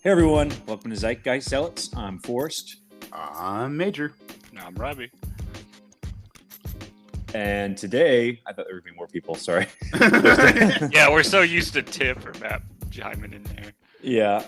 Hey everyone, welcome to Zeitgeist Zealots. I'm Forrest. I'm Major. I'm Robbie. And today, I thought there would be more people, sorry. Yeah, we're so used to Tip or Matt chiming in there. Yeah,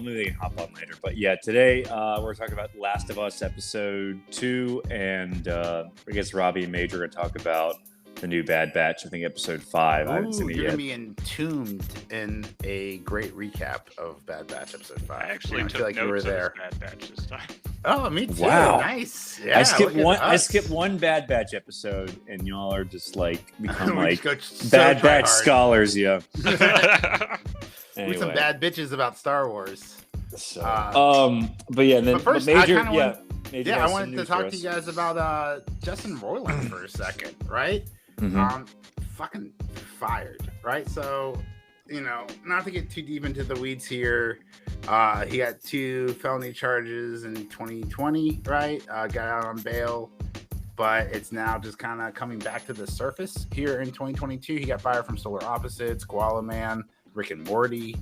maybe they can hop on later. But yeah, today we're talking about Last of Us Episode 2, and I guess Robbie and Major are going to talk about the new Bad Batch, I think Episode 5. I haven't seen it You're yet. going to be entombed in a great recap of Bad Batch Episode 5. I actually took feel like notes you were of there. Bad Batch this time. Oh, me too. Wow. Nice. Yeah, I skipped look at I us. skipped one Bad Batch episode, and y'all are just like become We like just go so Bad try Batch hard. scholars, yeah. We're some Anyway. bad bitches about Star Wars. So, Uh, but yeah, and then but first, but Major, I kinda Major Yeah, I has some wanted to news talk for to us. you guys about Justin Roiland for a second, right? Mhm. Fucking fired, right? So, not to get too deep into the weeds here, he got 2 felony charges in 2020, right? Got out on bail, but it's now just kind of coming back to the surface here in 2022. He got fired from Solar Opposites, Koala Man, Rick and Morty.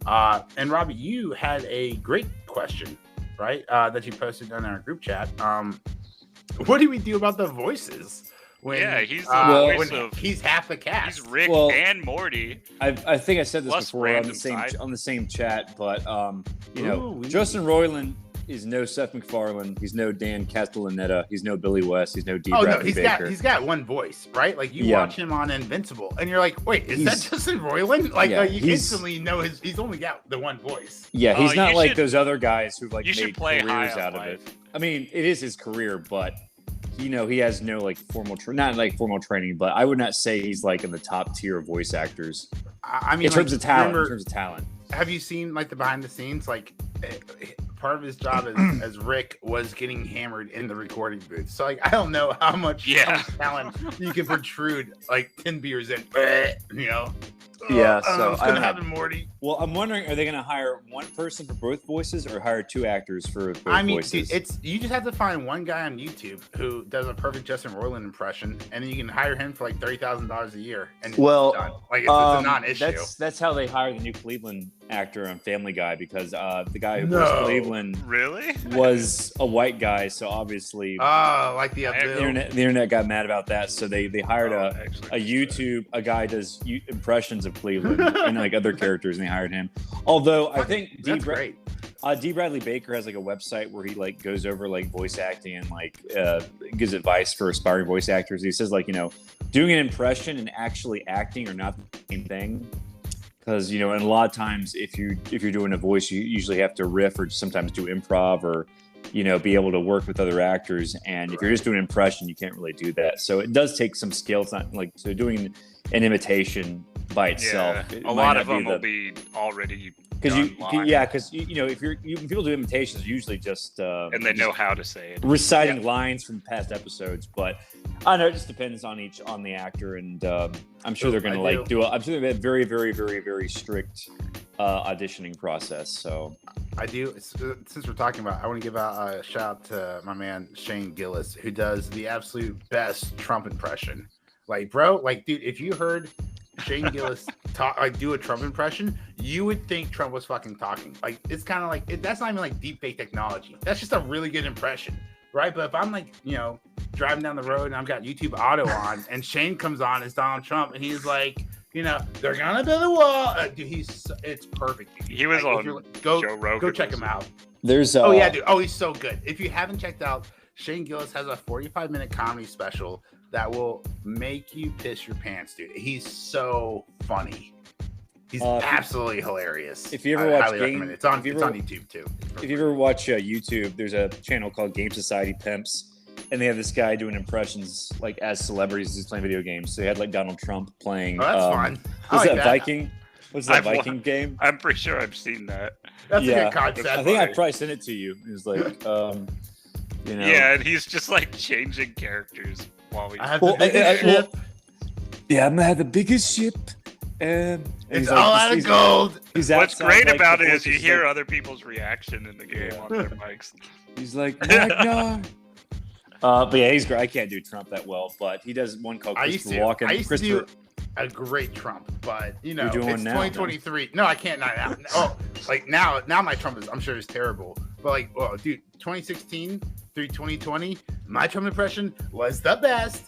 And Robbie, you had a great question, right? That you posted on our group chat. What do we do about the voices? Yeah, he's the voice of- when he's half the cast. He's Rick Well, and Morty. I think I said this Plus before on random the same side. chat, but Ooh, Justin Roiland is no Seth MacFarlane. He's no Dan Castellaneta. He's no Billy West. He's no D. Oh no, Bradley Baker. he's got one voice, right? Like you Yeah. watch him on Invincible, and you're like, wait, is that He's- Justin Roiland? Like Yeah, you he's- instantly know he's only got the one voice. Yeah, he's Oh, not you like should- those other guys who've like You should made play high careers on out of life. it. I mean, it is his career, but he has no like not like formal training. But I would not say he's like in the top tier of voice actors I mean, in terms like, of talent. remember- In terms of talent. Have you seen like the behind the scenes? Like part of his job as Rick was getting hammered in the recording booth. So like I don't know how much talent you can protrude like 10 beers in. Yeah, I don't know so what's I gonna don't know. happen, Morty. Well, I'm wondering, are they going to hire one person for both voices, or hire 2 actors for both I mean, voices? dude, you just have to find one guy on YouTube who does a perfect Justin Roiland impression, and then you can hire him for like $30,000 a year. And Well, it's done. Like it's a non-issue. That's how they hired the new Cleveland actor on Family Guy, because the guy who No. plays Cleveland Really? was a white guy, so obviously Like the I- the internet got mad about that. So they hired Actually, a YouTube, a guy does impressions of Cleveland and like other characters, and they hired him. Although I think That's great. D. Bradley Baker has like a website where he like goes over like voice acting and like gives advice for aspiring voice actors. He says like, doing an impression and actually acting are not the same thing. Because and a lot of times if you're doing a voice, you usually have to riff or sometimes do improv or be able to work with other actors. And if you're just doing an impression, you can't really do that. So it does take some skill. It's not like doing an imitation by itself. Yeah, it a might lot not of them be will be already because done live, if when people do imitations, usually just and they know how to say it. reciting lines from past episodes. But I don't know, it just depends on the actor, and I'm sure they're going to I'm sure they have a very, very, very, very strict auditioning process. So I do. Since we're talking about, I want to give out a shout out to my man Shane Gillis, who does the absolute best Trump impression. Like, bro, like, dude, if you heard Shane Gillis do a Trump impression, you would think Trump was fucking talking. Like, it's kind of like that's not even like deep fake technology. That's just a really good impression, right? But if I'm like, driving down the road and I've got YouTube Auto on, and Shane comes on as Donald Trump, and he's like, they're gonna build a wall. Dude, it's perfect. Dude. He was Like, on Joe Rogan. Go check him out. there's Oh yeah, dude. Oh, he's so good. If you haven't checked out, Shane Gillis has a 45-minute comedy special that will make you piss your pants, dude. He's so funny. He's absolutely hilarious. if you ever watch highly recommend it. It's on YouTube too. If you ever watch YouTube, there's a channel called Game Society Pimps, and they have this guy doing impressions like as celebrities who's playing video games. So they had like Donald Trump playing. Oh, that's fun. I What's like that Viking? What's that I've wa- Viking game? I'm pretty sure I've seen that. That's a Yeah. good concept. I think I probably sent it to you. It was like, Yeah, and he's just like changing characters while we. I have Well, the biggest ship. yeah, I'm gonna have the biggest ship. And It's he's all like- out of he's- gold. He's What's outside, great like, about the it is you fortress, hear like- other people's reaction in the game on their mics. He's like, Ragnar. But yeah, he's great. I can't do Trump that well, but he does one called I used Christopher to. Walken. I used to do. a great Trump, but you know, You're doing it's now, 2023. No, I can't not now. Oh, like now my Trump is, I'm sure, is terrible. But like, oh, dude, 2016 through 2020, my Trump impression was the best.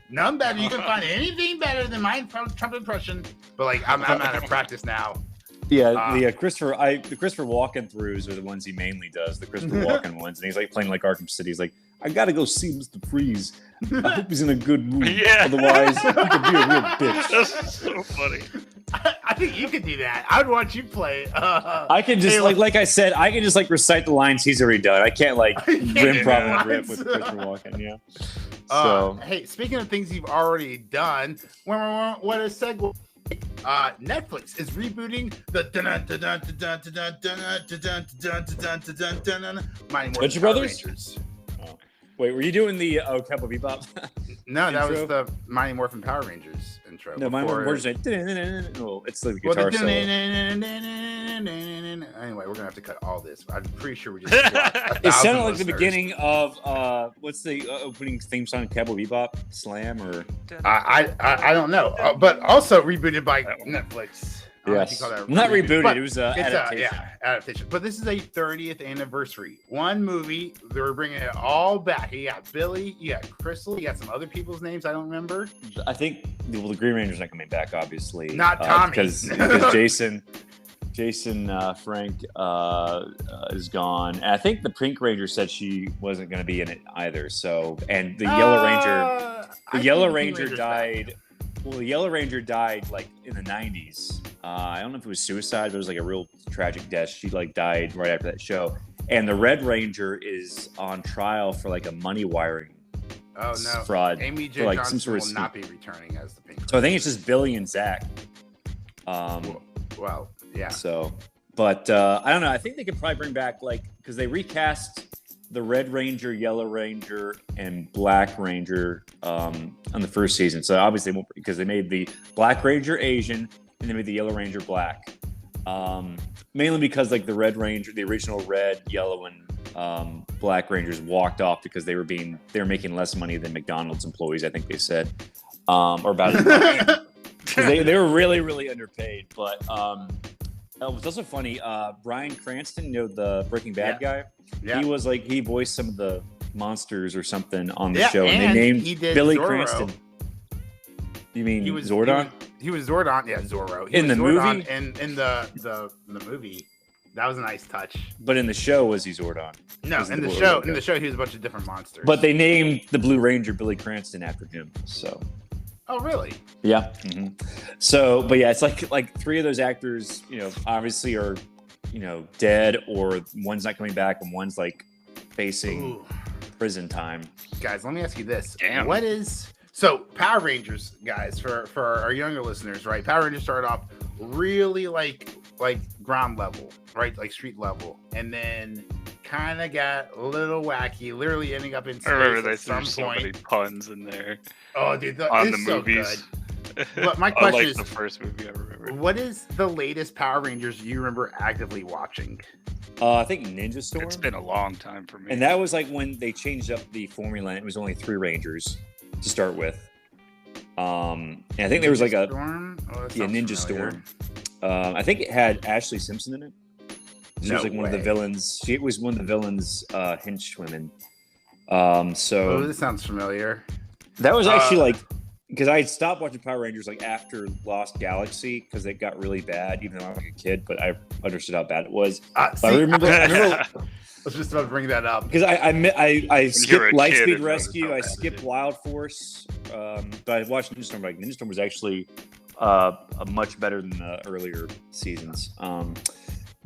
None better. You can find anything better than my Trump impression. But like, I'm out of practice now. Yeah, the Christopher Walken throughs are the ones he mainly does. The Christopher Walken ones, and he's like playing like Arkham City. He's like, I gotta go see Mr. Freeze. I hope he's in a good mood. Yeah. Otherwise, he could be a real bitch. That's so funny. I think you could do that. I would watch you play. I can just like I said, I can just like recite the lines he's already done. I can't like improv and rip with Christopher Walken. Yeah. So hey, speaking of things you've already done, what a segue. Netflix is rebooting the Mighty Morphin Butcher Power Brothers? Rangers. Wait, were you doing the Cowboy Bebop? No, that was intro? the Mighty Morphin Power Rangers intro. No, mine before- was just like, oh, it's the Well, guitar solo. Anyway, we're gonna have to cut all this. I'm pretty sure we just. lost It sounded 1,000 like the listeners. beginning of what's the opening theme song? Cowboy Bebop, Slam, or I don't know, but also rebooted by Netflix. I don't know if you yes, call that not reboot, rebooted. but It was it's adaptation. adaptation. But this is a 30th anniversary. One movie, they're bringing it all back. You got Billy, you got Crystal, you got some other people's names I don't remember. I think the Green Ranger's not coming back, obviously. Not Tommy. because Jason Frank is gone. And I think the Pink Ranger said she wasn't going to be in it either. So, and the Yellow Ranger, the Yellow Ranger died. Well, the Yellow Ranger died like in the 90s. I don't know if it was suicide, but it was like a real tragic death. She like died right after that show. And the Red Ranger is on trial for like a money wiring fraud. Amy J. for, like, Johnson some sort of will not be returning as the Pink Ranger. So I think it's just Billy and Zach. Well, yeah. So, but I don't know. I think they could probably bring back because they recast the Red Ranger, Yellow Ranger, and Black Ranger on the first season. So obviously, because they made the Black Ranger Asian and they made the Yellow Ranger black. Mainly because like the Red Ranger, the original Red, Yellow, and Black Rangers walked off because they were making less money than McDonald's employees. I think they said, or about. They were really, really underpaid. But it was also funny. Bryan Cranston, the Breaking Bad guy, he voiced some of the monsters or something on the show, and they named Billy Zorro. Cranston. You mean Zordon? He was Zordon. Yeah, Zorro. In the Zordon movie? in the movie. That was a nice touch. But in the show, was he Zordon? No, in the show, he was a bunch of different monsters. But they named the Blue Ranger Billy Cranston after him. So. Oh, really? Yeah. Mm-hmm. So, but yeah, it's like three of those actors, obviously are, dead, or one's not coming back and one's like facing prison time. Guys, let me ask you this. Damn. What is so Power Rangers, guys, for our younger listeners, right? Power Rangers started off really like ground level, right? Like street level. And then kind of got a little wacky, literally ending up in space I remember they at threw some so many point. puns in there Oh, dude, on the it's so movies. good. But my question Unlike is, the first movie I remember. what is the latest Power Rangers you remember actively watching? I think Ninja Storm. It's been a long time for me. And that was like when they changed up the formula and it was only 3 Rangers to start with. And I think there was like Storm? Oh, that sounds Ninja familiar. Storm. I think it had Ashley Simpson in it. She was No like one of the way. villains. She was one of the villains' henchwomen. Oh, So this sounds familiar. that was actually because I had stopped watching Power Rangers like after Lost Galaxy because it got really bad, even though I was like a kid, but I understood how bad it was. But I remember I was just about to bring that up. because I you were a skipped kid, Lightspeed it was Rescue, how I bad it skipped is. Wild Force, but I watched Ninja Storm. Like Ninja Storm was actually much better than the earlier seasons.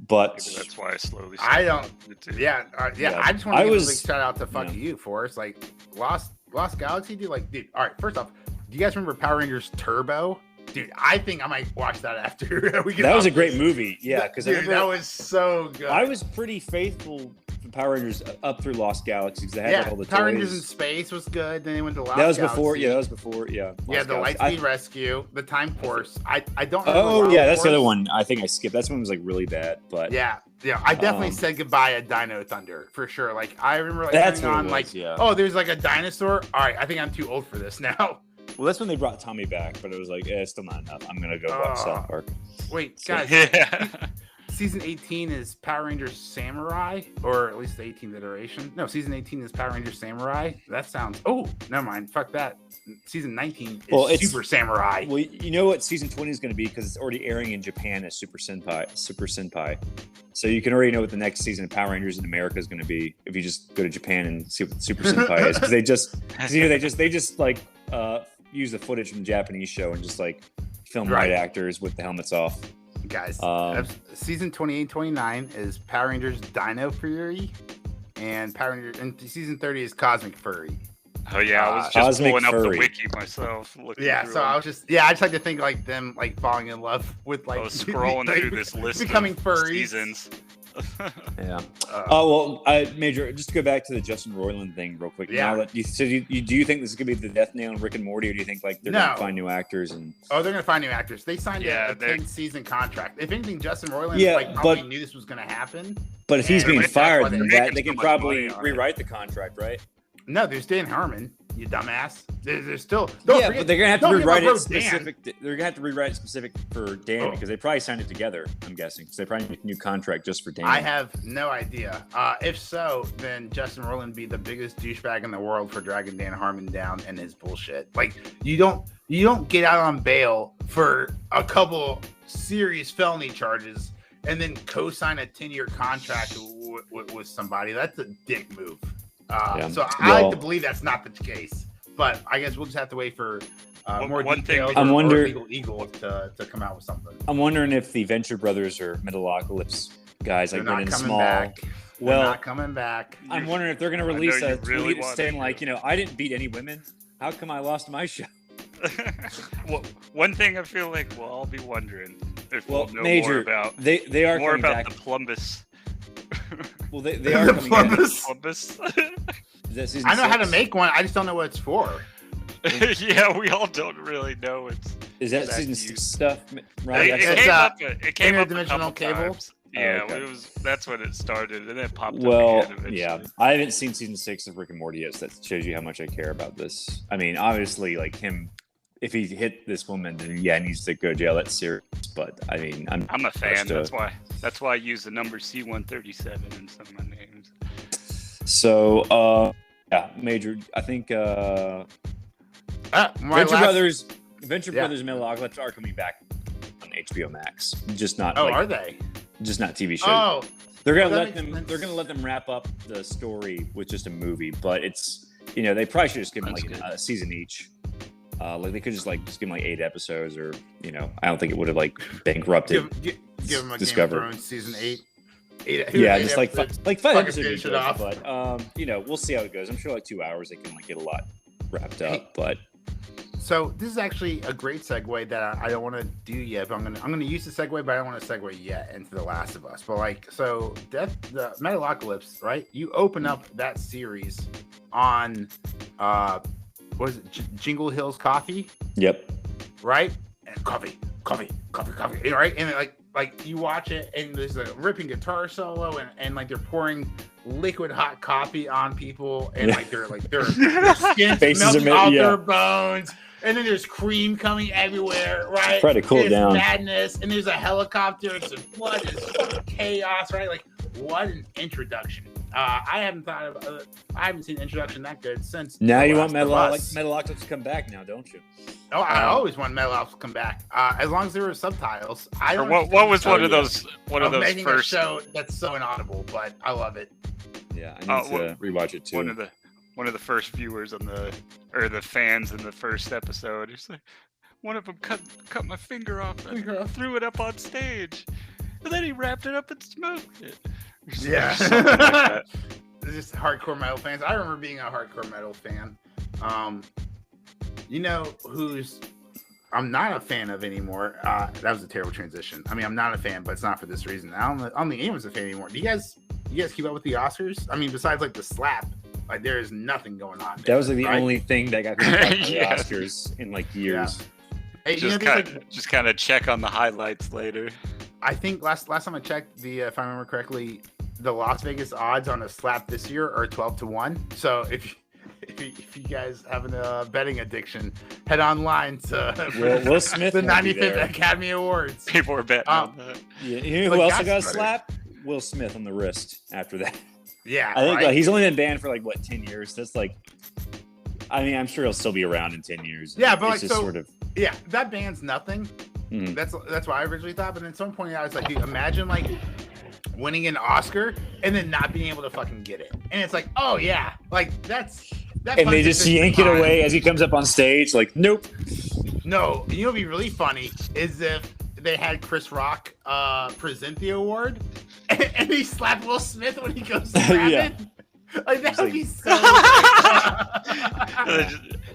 But Maybe that's why I slowly. I don't. it too. Yeah. Yeah. I just want to give a big was- shout out to fuck yeah. you, Forrest. Like Lost Galaxy, dude. Like, dude. All right. First off, do you guys remember Power Rangers Turbo? Dude, I think I might watch that after we get. that was off a great this. movie. Yeah, because dude, that was so good. I was pretty faithful to Power Rangers up through Lost Galaxy because they had like all the Power toys. Rangers in Space was good. Then they went to Lost That was Galaxy. before. Yeah, that was before. Yeah. Yeah, Lost the Galaxy. Lightspeed Rescue, the Time Force. I don't. remember Oh Wild yeah, that's the other Force. one. I think I skipped. That's one was like really bad. But Yeah. I definitely Um, said goodbye at Dino Thunder for sure. Like I remember like That's turning what it on was, like, yeah. oh, there's like a dinosaur. All right, I think I'm too old for this now. Well, that's when they brought Tommy back, but it was like, it's still not enough. I'm gonna go watch South Park. Wait, So- guys. Yeah. Season 18 is Power Rangers Samurai, or at least the 18th iteration. No, season 18 is Power Rangers Samurai. That sounds. Oh, never mind. Fuck that. Season 19 is Super Samurai. Well, you know what season 20 is going to be because it's already airing in Japan as Super Senpai. So you can already know what the next season of Power Rangers in America is going to be if you just go to Japan and see what Super Senpai is, because they just like use the footage from the Japanese show and just like film white actors with the helmets off. Guys, season 28-29 is Power Rangers Dino Fury, and season 30 is Cosmic Fury. Oh yeah, I was just Cosmic pulling up Furry. the wiki myself. Yeah, so I just like to think like them like falling in love with like scrolling through this list becoming of furries. seasons. Yeah. Oh well, Major. Just to go back to the Justin Roiland thing real quick. Yeah. Now that do you think this is gonna be the death nail in Rick and Morty, or do you think like they're gonna find new actors and? Oh, they're gonna find new actors. They signed a 10-season contract. If anything, Justin Roiland probably knew this was gonna happen. But if he's being fired, then they can so much probably money on rewrite the contract, right? No, there's Dan Harmon. You dumbass. There's still. But they're gonna have to rewrite it Dan. specific. They're gonna have to rewrite it specific for Dan because they probably signed it together. I'm guessing because they probably need a new contract just for Dan. I have no idea. If so, then Justin Roiland would be the biggest douchebag in the world for dragging Dan Harmon down and his bullshit. Like you don't get out on bail for a couple serious felony charges and then co-sign a 10-year contract with somebody. That's a dick move. So I like to believe that's not the case, but I guess we'll just have to wait for more details. I'm wondering Legal Eagle to come out with something. I'm wondering if the Venture Brothers or Metalocalypse guys like went in small. They're not coming back. I'm wondering if they're going to release a really tweet saying like, I didn't beat any women. How come I lost my show? Well, one thing I feel like we'll all be wondering if we'll know Major, more about they are more coming about back. the Plumbus. Well, they are coming back. Plumbus. I know how to make one. I just don't know what it's for. Yeah, we all don't really know. Is that season 6 stuff? Right? It came up a couple cable. Times. Yeah, that's when it started, and it popped up again eventually. Yeah, I haven't seen season 6 of Rick and Morty yet, so that shows you how much I care about this. I mean, obviously, like him, if he hit this woman, then he needs to go to jail. That's serious. But I mean, I'm a fan. That's why I use the number C137 in some of my names. So, Major, I think Venture Brothers and Metalocalypse are coming back on HBO Max. Just not. Are they? Just not TV shows. Oh, they're gonna let them. They're gonna let them wrap up the story with just a movie. But it's they probably should just give them like a season each. Like they could just give them like 8 episodes, or I don't think it would have like bankrupted. Give them a Discover. Game of Thrones season 8. Just like 5 episodes. Finish it off. But we'll see how it goes. I'm sure like 2 hours they can get a lot wrapped up. But so this is actually a great segue that I don't want to do yet. But I'm gonna use the segue, but I don't want to segue yet into The Last of Us. But the Metalocalypse, right? You open up that series on what is it? Jingle Hills Coffee. Yep. Right. And coffee. Right. And like you watch it, and there's a ripping guitar solo, and like they're pouring liquid hot coffee on people, and their skin melting off their bones, and then there's cream coming everywhere, right? Try to cool it down. Madness, and there's a helicopter, and some blood, it's fucking chaos, right? Like, what an introduction! I haven't seen an introduction that good since. Now you want Metalocalypse to come back now, don't you? Oh, I always want Metalocalypse to come back. As long as there were subtitles. What was one of those making first a show that's so inaudible, but I love it. Yeah, I need to rewatch it too. One of the first viewers the fans in the first episode. It's like one of them cut my finger off and threw it up on stage, and then he wrapped it up and smoked it. Yeah. Something like that. It's just hardcore metal fans. I remember being a hardcore metal fan. Who's I'm not a fan of anymore. That was a terrible transition. I mean, I'm not a fan, but it's not for this reason. I don't think anyone's a fan anymore. Do you guys keep up with the Oscars? I mean, besides the slap, there is nothing going on. That was the only thing that got me the Oscars in years. Yeah. Hey, just kind of check on the highlights later. I think last time I checked, if I remember correctly, the Las Vegas odds on a slap this year are 12-1. So if if you guys have a betting addiction, head online to Will Smith the won't be 95th there. Academy Awards. People were betting on that. Yeah, you know Like, who else I that's got a better. slap? Will Smith on the wrist after that. Yeah, I think right? he's only been banned for 10 years. That's I mean, I'm sure he'll still be around in 10 years. Yeah, but it's just so sort of. yeah, that ban's nothing. Mhm. That's what I originally thought. But then someone pointed out, it's like, dude, imagine winning an Oscar and then not being able to fucking get it. And it's like, oh yeah, that. And they just yank it away as he comes up on stage. Nope. No, you know what'd be really funny is if they had Chris Rock present the award and he slapped Will Smith when he goes to grab Yeah. it. That would be so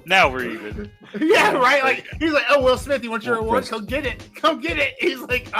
Now we're even. yeah, right. He's like, oh, Will Smith, you want your Well, award? Chris- Come get it. He's like,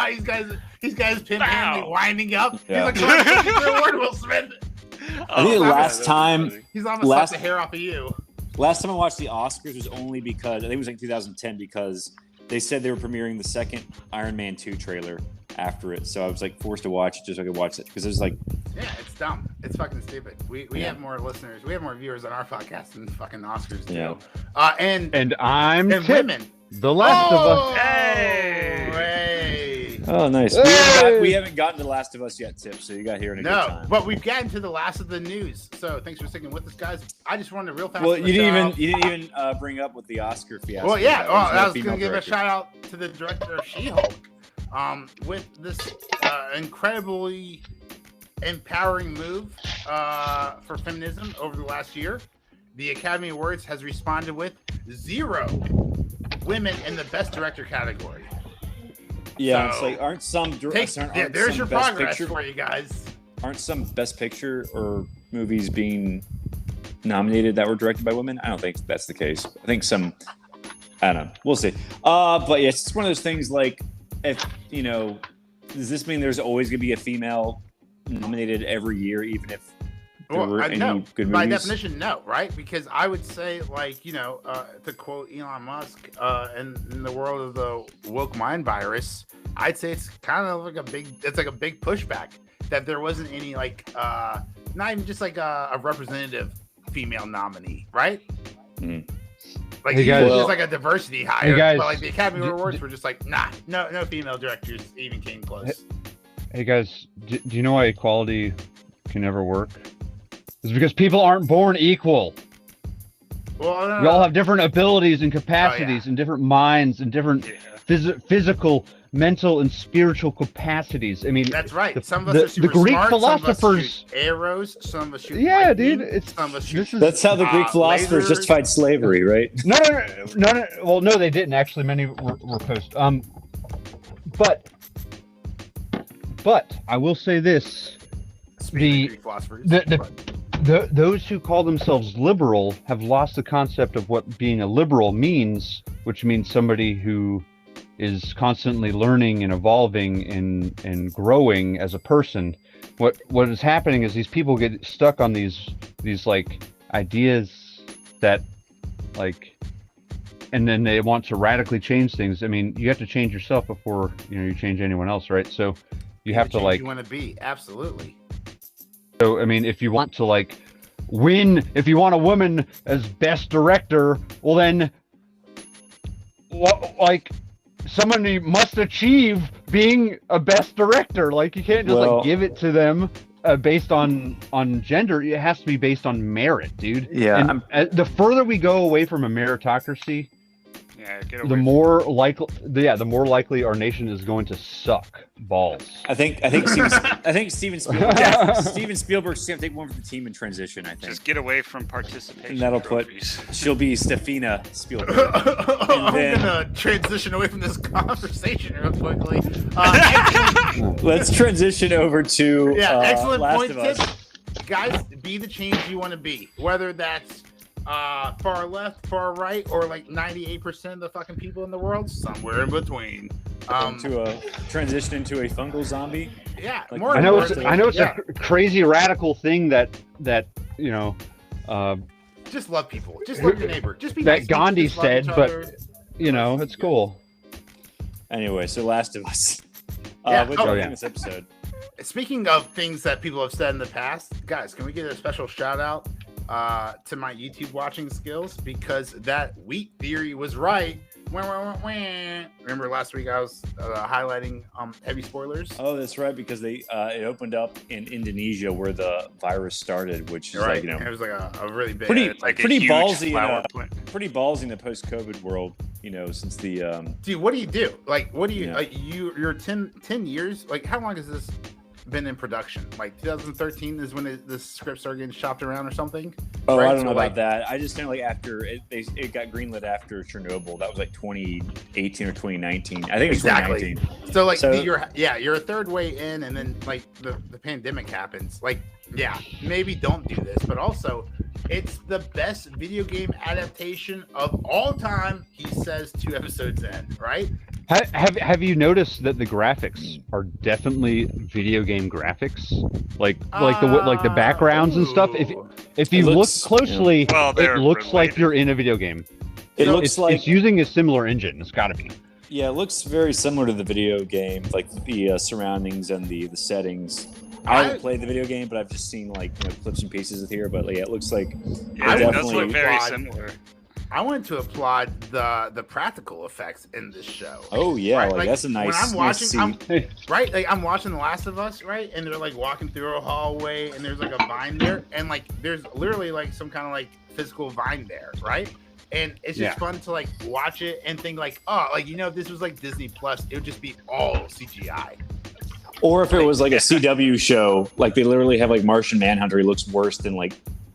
these guys pimp Wow. him, winding up. Yeah. He's like, come on, get your award, Will Smith. I think Oh, last that's time- funny. He's almost Last- slapped the hair off of you. Last time I watched the Oscars was only because I think it was 2010 because they said they were premiering the second Iron Man 2 trailer after it. So I was forced to watch it just so I could watch it because it was Yeah, it's dumb. It's fucking stupid. We Yeah. have more listeners. We have more viewers on our podcast than fucking Oscars do. Yeah. And I'm Tip, women. the Last of Us. Hey! oh nice. Hey! We haven't gotten to The Last of Us yet, Tip. So you got here in a good No, time. but we've gotten to the last of the news. So thanks for sticking with us, guys. I just wanted to real fast. Well, you didn't shout even bring up with the Oscar fiasco. Well, yeah. There's Well, no I was female going to give a director. shout out to the director of She-Hulk with this incredibly empowering move for feminism over the last year. The Academy Awards has responded with 0 women in the Best Director category. Yeah, So, it's aren't some there's some your Best progress Picture, for you guys. aren't some Best Picture or movies being nominated that were directed by women? I don't think that's the case. I think some. I don't know. We'll see. But yeah, it's one of those things. If does this mean there's always going to be a female nominated every year, even if there were any no. good By movies? definition, no, right? Because I would say, to quote Elon Musk, in the world of the woke mind virus, I'd say it's kind of like a big pushback that there wasn't any not even just a representative female nominee, right? Mhm. Hey, guys. Just a diversity hire. Hey, guys. But the Academy Awards were just nah, no female directors even came close. Hey guys, do you know why equality can never work? It's because people aren't born equal. Well, no, We all have different abilities and capacities Oh, yeah. and different minds and different Yeah. physical, mental, and spiritual capacities. I mean, that's right. the- Some of the- us are super the Greek smart, some of us philosophers- shoot arrows, some of us shoot yeah, lightning, dude, some of us shoot this is That's how the Greek philosophers lasers. justified slavery, right? no. Well, no, they didn't actually. Many were post. But I will say this: Speaking of Greek philosophers. those who call themselves liberal have lost the concept of what being a liberal means, which means somebody who is constantly learning and evolving and growing as a person. What is happening is these people get stuck on these ideas that and then they want to radically change things. I mean, you have to change yourself before you change anyone else, right? So you have to you want to be absolutely. So, I mean, if you want to win, if you want a woman as best director, well then, somebody must achieve being a best director. You can't just give it to them based on gender. It has to be based on merit, dude. Yeah, And the further we go away from a meritocracy, Yeah, get the away more likely our nation is going to suck balls. I think Steven Spielberg. Steven Spielberg's going to take one for the team in transition. I think Just get away from participation. And that'll put- trophies. she'll be Stefina Spielberg. I'm then- gonna transition away from this conversation real quickly. Let's transition over to Excellent Last point, of Us. Tip. Guys, be the change you want to be, whether that's far left, far right, or 98% of the fucking people in the world, somewhere in between. To a transition into a fungal zombie. Yeah, Like, more I know importantly, it's a crazy radical thing that just love people. Just love your neighbor. Just be that nice people, Gandhi just love said, each but other. it's cool. Anyway, so Last of Us. Yeah. What do you Oh, think yeah. of this episode? Speaking of things that people have said in the past, guys, can we get a special shout out to my YouTube watching skills because that wheat theory was right. Remember last week I was highlighting heavy spoilers. Oh, that's right, because they it opened up in Indonesia where the virus started, which is Right. like, you know, It was like a really big. pretty It's like a pretty huge ballsy flower plant. pretty ballsy in the post-COVID world, you know, since the Dude, what do you do? Like, what do you Yeah. like? You're 10 years. Like, how long has this been in production? Like 2013 is when the script started getting shopped around or something. Oh, Right, I don't so, know like- about that. I just know like after it got greenlit after Chernobyl. That was like 2018 or 2019. I think it was Exactly. 2019. So like So- you're a third way in, and then like the pandemic happens. Like, yeah, maybe don't do this, but also it's the best video game adaptation of all time. He says 2 episodes in, right? Have you noticed that the graphics are definitely video game graphics? Like the backgrounds and stuff. If you look looks- closely, Well, it they're looks like related. you're in a video game. It So looks like It's using a similar engine. It's got to be. yeah, it looks very similar to the video game, like the surroundings and the settings. I haven't played the video game, but I've just seen like, you know, clips and pieces of here. But yeah, it looks like Yeah, it does definitely- look very Applaud. similar. I wanted to applaud the practical effects in this show. oh yeah, Right, like, like, that's a nice. when I'm nice watching, scene. Right? Like I'm watching The Last of Us, right? And they're like walking through a hallway and there's like a vine there. And like there's literally like some kind of like physical vine there, right? And it's just fun to like watch it and think like, oh, like, you know, if this was like Disney Plus, it would just be all CGI. Or if it was like a CW show, like they literally have like Martian Manhunter. He looks worse than like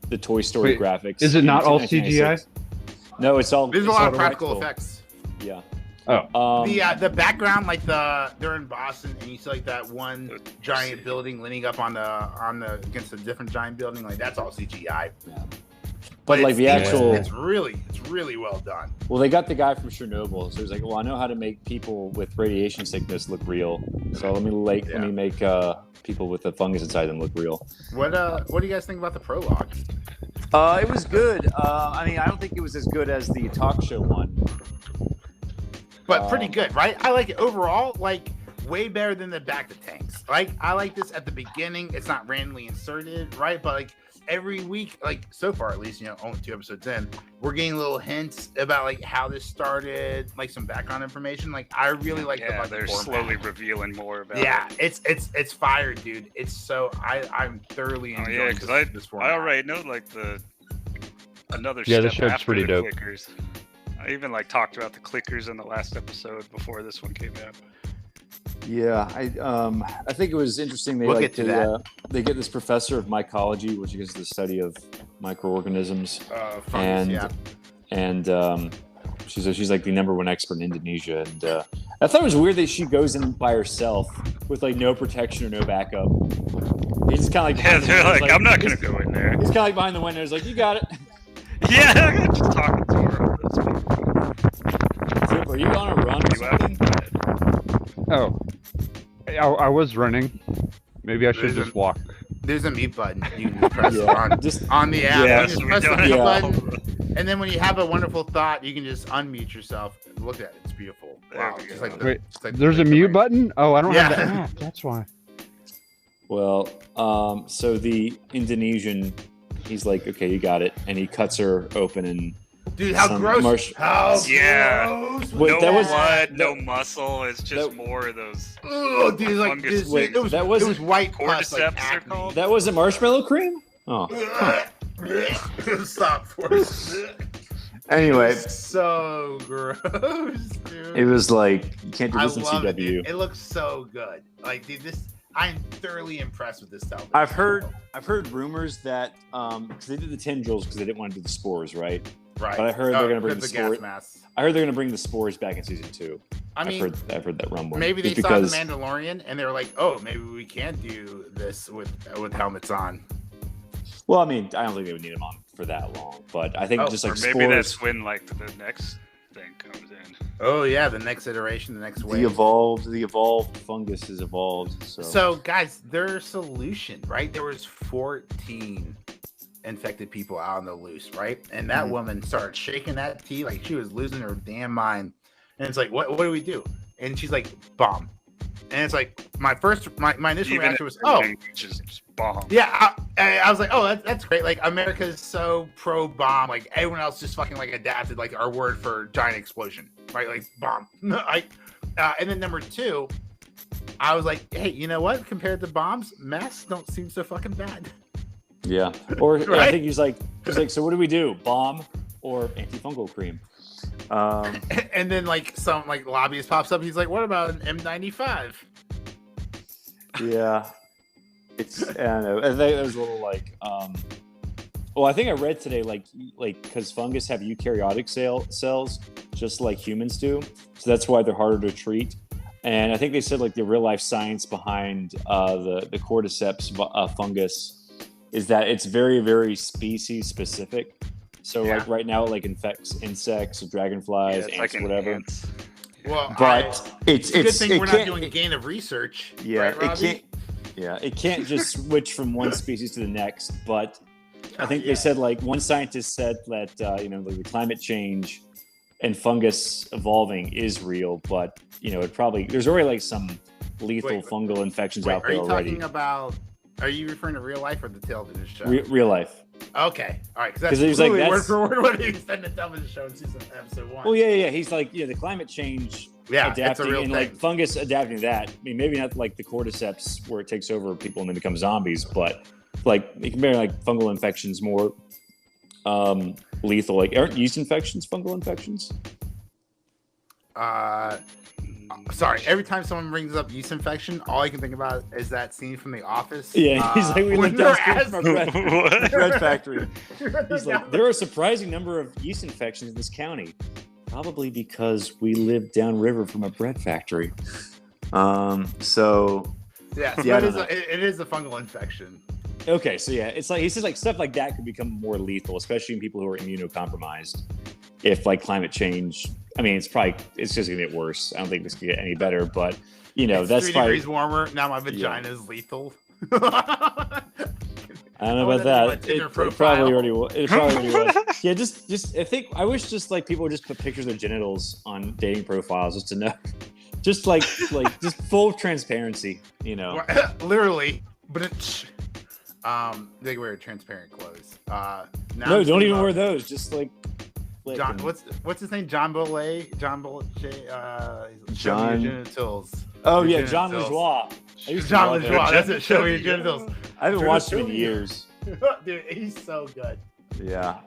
the Toy Story Wait, graphics. is it in not all 1996. No, it's all. There's a it's lot all of practical practical. effects. Yeah. Oh, The background, like they're in Boston and you see like that one giant building leaning up on the against a different giant building, like that's all CGI. But like the actual, it's really well done. well, they got the guy from Chernobyl, so he's like, well, I know how to make people with radiation sickness look real. So let me make people with a fungus inside them look real. What do you guys think about the prologue? It was good. I mean, I don't think it was as good as the talk show one. But pretty good, right? I like it overall, like way better than the Back to Tanks. Like I like this at the beginning. It's not randomly inserted, right? But like every week, like so far at least, you know, only 2 episodes in, we're getting little hints about like how this started, like some background information. Like I really like Yeah, the they're format. slowly revealing more about Yeah, it. it's fire, dude. It's so I'm thoroughly Oh, enjoying yeah, because this I format. already know like another Yeah, step the show's after pretty the dope. clickers. I even like talked about the clickers in the last episode before this one came out. Yeah, I think it was interesting. They We'll like get to that. they get this professor of mycology, which is the study of microorganisms, Fungus, and yeah. and she's like the #1 expert in Indonesia. And I thought it was weird that she goes in by herself with like no protection or no backup. He's just kind of like Yeah, behind the they're window, like, I'm not gonna go in there. He's kind of like behind the window. He's like, you got it. Yeah, I'm just talking to her. Zip, are you on a run or You out? something? oh, I was running. Maybe I should There's just a- walk. There's a mute button. You can press Yeah, on just on the app. Yeah, You just so we press the don't mute have- button, and then when you have a wonderful thought, you can just unmute yourself. Look at it; it's beautiful. There Wow, we just go. like the, Wait, just like There's the a mute right- button? Oh, I don't have Yeah. that app. That's why. well, so the Indonesian, he's like, okay, you got it, and he cuts her open and. Dude, how Some gross! marsh- How Yeah. gross! Wait, no that was- blood, no that- muscle. It's just that- more of those. Oh, dude, like Fungus this, wait, it was that it wasn't was white pus, like cordyceps they're acne. called? That wasn't marshmallow cream? Oh. Stop for it. Anyway, So gross, dude. it was like, you can't do I this in love it. CW. Dude. It looks so good. Like, dude, I'm thoroughly impressed with this television. I've heard rumors that, because they did the tendrils because they didn't want to do the spores, right? right. but I heard they're gonna bring because the gas sport- masks. I heard they're going to bring the spores back in season 2. I mean, I've heard that rumble. maybe they Just saw because, the Mandalorian and they were like, "Oh, maybe we can't do this with helmets on." well, I mean, I don't think they would need them on for that long, but I think Oh, just Or like maybe spores, that's when like the next thing comes in. Oh yeah, the next iteration, the next the wave. evolved fungus is evolved. So, guys, their solution, right? There was 14 infected people out on the loose, right? And that Mhm. woman started shaking that tea like she was losing her damn mind. And it's like, what do we do? And she's like, bomb. And it's like, my initial Even reaction was, if oh, everything just bomb. yeah. And I was like, oh, that's great. Like, America's so pro bomb. Like, everyone else just fucking like adapted like our word for giant explosion, right? Like bomb. And then number 2, I was like, hey, you know what? Compared to bombs, masks don't seem so fucking bad. Yeah. Or Right? I think he's like, so what do we do? Bomb or antifungal cream? And then like some like lobbyist pops up. He's like, what about an M95? Yeah. It's, I don't know. I think it was a little like, well, I think I read today, like, because fungus have eukaryotic cells, just like humans do. So that's why they're harder to treat. And I think they said like the real life science behind the cordyceps fungus is that it's very, very species specific. So like right now, it like infects insects, dragonflies, ants, like whatever. Ants. Well, But it's a good thing we're not can't- doing a gain of research. Yeah, right, it Robbie? can't. Yeah, it can't just switch from one species to the next. But I think Yeah. they said like one scientist said that like the climate change and fungus evolving is real, but it probably there's already like some lethal Wait, fungal infections Wait, out are there you already. talking about? Are you referring to real life or the television show? Real life. Okay, all right, because that's 'Cause he was like, literally word that's- for word what he said in the television show in episode 1. Well, yeah. He's like, the climate change Yeah, it's a adapting real and thing. like fungus adapting to that. I mean, maybe not like the cordyceps where it takes over people and they become zombies, but like it can be like fungal infections more lethal. Like aren't yeast infections fungal infections? Sorry, every time someone brings up yeast infection, all I can think about is that scene from The Office. Yeah, he's like, we when lived they're downstairs from a asked- bread factory. He's Yeah. like, there are a surprising number of yeast infections in this county, probably because we live downriver from a bread factory. So Yeah, so Yeah, I it, don't is know. it is a fungal infection. okay, so yeah, it's like he says like stuff like that could become more lethal, especially in people who are immunocompromised. If like climate change, I mean, it's just gonna get worse. I don't think this can get any better, but It's that's 3 probably. degrees warmer. Now my vagina is lethal. I don't know I about wanna that. know my It Tinder probably profile. already was. It probably already was. Yeah, just I wish just like people would just put pictures of their genitals on dating profiles just to know, just like just full transparency. Literally, but they wear transparent clothes. Now No, I'm don't thinking even about wear those. Just like John. What's his name? John Bolet. John Bolet. Show me John- your genitals. Oh Your yeah, John genitals. Lajoie. I used to John love him. Lajoie. That's it. Show me your genitals. I haven't watched him in years. Dude, he's so good. Yeah.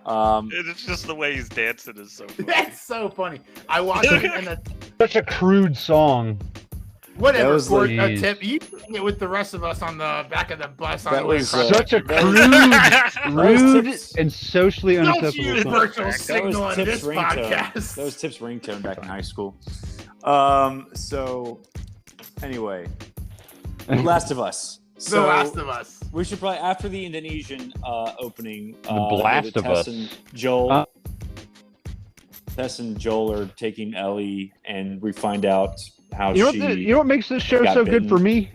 It's just the way he's dancing is so funny. That's so funny. I watched it in a Such a crude song. whatever. That was For like- a tip, you can get with the rest of us on the back of the bus. on That the way was, across Such a that crude, was rude, Tips- and socially Don't unacceptable use song. virtual That was signal in Tip's this ringtone. podcast. That was Tip's ringtone back in high school. So anyway, Last of Us. The Last of Us. We should probably after the Indonesian opening. The Blast of Tess Us. and Joel. Uh. Tess and Joel are taking Ellie, and we find out how You know, she. you know what makes this show got so good for bitten. me?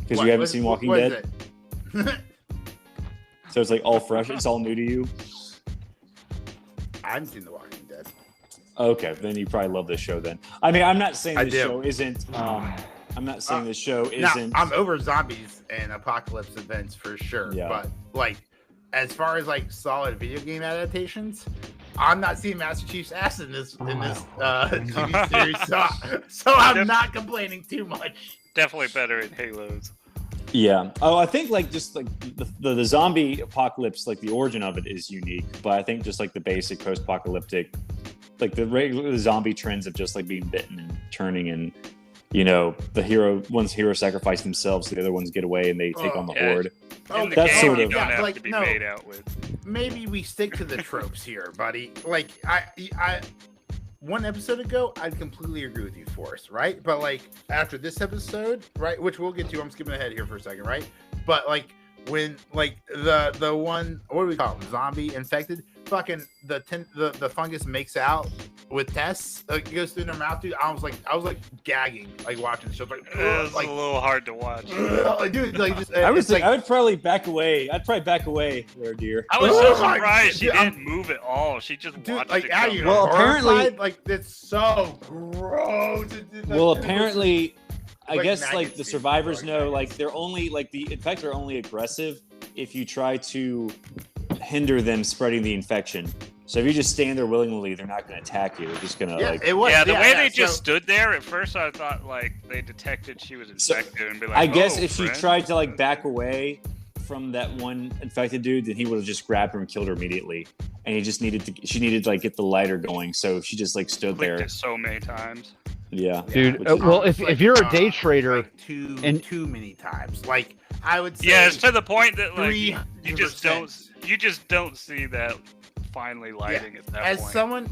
Because you haven't seen Walking what Dead, is it? so it's like all fresh. It's all new to you. I haven't seen The Walking Dead. Okay, then you probably love this show. Then I mean, I'm not saying I this do. show isn't. I'm not saying this show Now, isn't. I'm over zombies and apocalypse events for sure. Yeah. But like, as far as like solid video game adaptations, I'm not seeing Master Chief's ass in this TV series. So I'm not complaining too much. Definitely better in Halos. Yeah. Oh, I think like just like the zombie apocalypse, like the origin of it is unique, but I think just like the basic post-apocalyptic, like the regular zombie trends of just like being bitten and turning and one's hero sacrifice themselves, the other ones get away and they take on the yeah. horde. In the that's game, sort you of- don't yeah, have like, to be no. made out with. Maybe we stick to the tropes here, buddy. Like I one episode ago, I'd completely agree with you, Forrest, right? But like after this episode, right, which we'll get to, I'm skipping ahead here for a second, right? But like when like the one, what do we call it? Zombie infected, fucking the fungus makes out with Tess, it goes through their mouth, dude. I was like gagging, like watching the show, like It was like a little hard to watch. dude, like just I it's like, would probably back away. I'd probably back away there, dear. I was Oh so my surprised she God, didn't move at all. She just dude, watched like it are come you down. Well, apparently- horrified? Like it's so gross. Well, apparently, I guess like maggots the being survivors growing know, like maggots. they're only like the infected are only aggressive if you try to hinder them spreading the infection. So if you just stand there willingly, they're not going to attack you. They're just going to Yeah, like. it was. Yeah, the way they so- just stood there at first, I thought like they detected she was So, infected and be like, I guess "Oh, if she friend." tried to like back away from that one infected dude, then he would have just grabbed her and killed her immediately. And he just needed to. She needed to like get the lighter going, so she just like stood clicked there. it so many times. Yeah, Dude, which is- well, It's if you're a day trader, like too and- too many times, like I would say, Yeah, it's to the point that like you 300%. just don't see that finally lighting at that as point.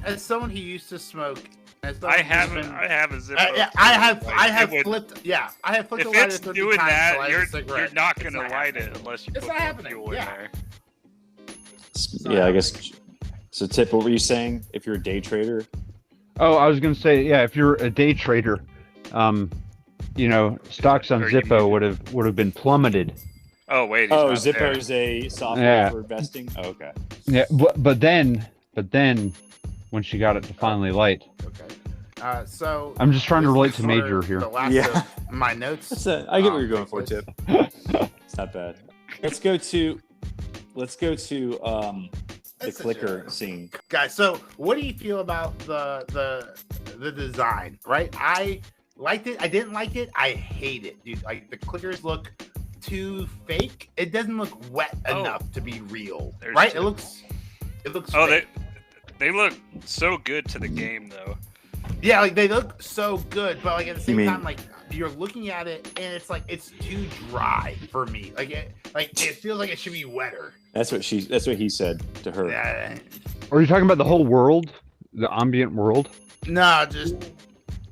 someone who used to smoke, as someone I who's have been- I have a zip. yeah, I have it would- flipped. Yeah, I have flipped If a lighter it's 30 doing times that, to light a you're cigarette. not It's gonna not light happening. it unless you It's put not more happening, fuel in yeah. there. yeah, I guess. So, Tip, what were you saying? If you're a day trader, oh, I was gonna say, yeah, if you're a day trader, stocks on Or you Zippo need- would have been plummeted. Oh wait, he's oh, not there. Zippo's a software Yeah. for investing. Oh, okay. Yeah, but then when she got it to finally light, Okay. So I'm just trying to this relate is to for Major here. The last Yeah. of my notes. I get what you're going for, this- Tip. It's not bad. Let's go to the That's such clicker a- scene. Guys, so what do you feel about the design? Right, I liked it. I didn't like it. I hate it, dude. Like the clickers look too fake. It doesn't look wet Oh. enough to be real. There's Right? two. It looks. Oh, fake. they look so good to the game though. Yeah, like they look so good, but like at the same mean- time, like you're looking at it and it's like it's too dry for me. Like it feels like it should be wetter. That's what he said to her. Yeah. Are you talking about the whole world, the ambient world? No,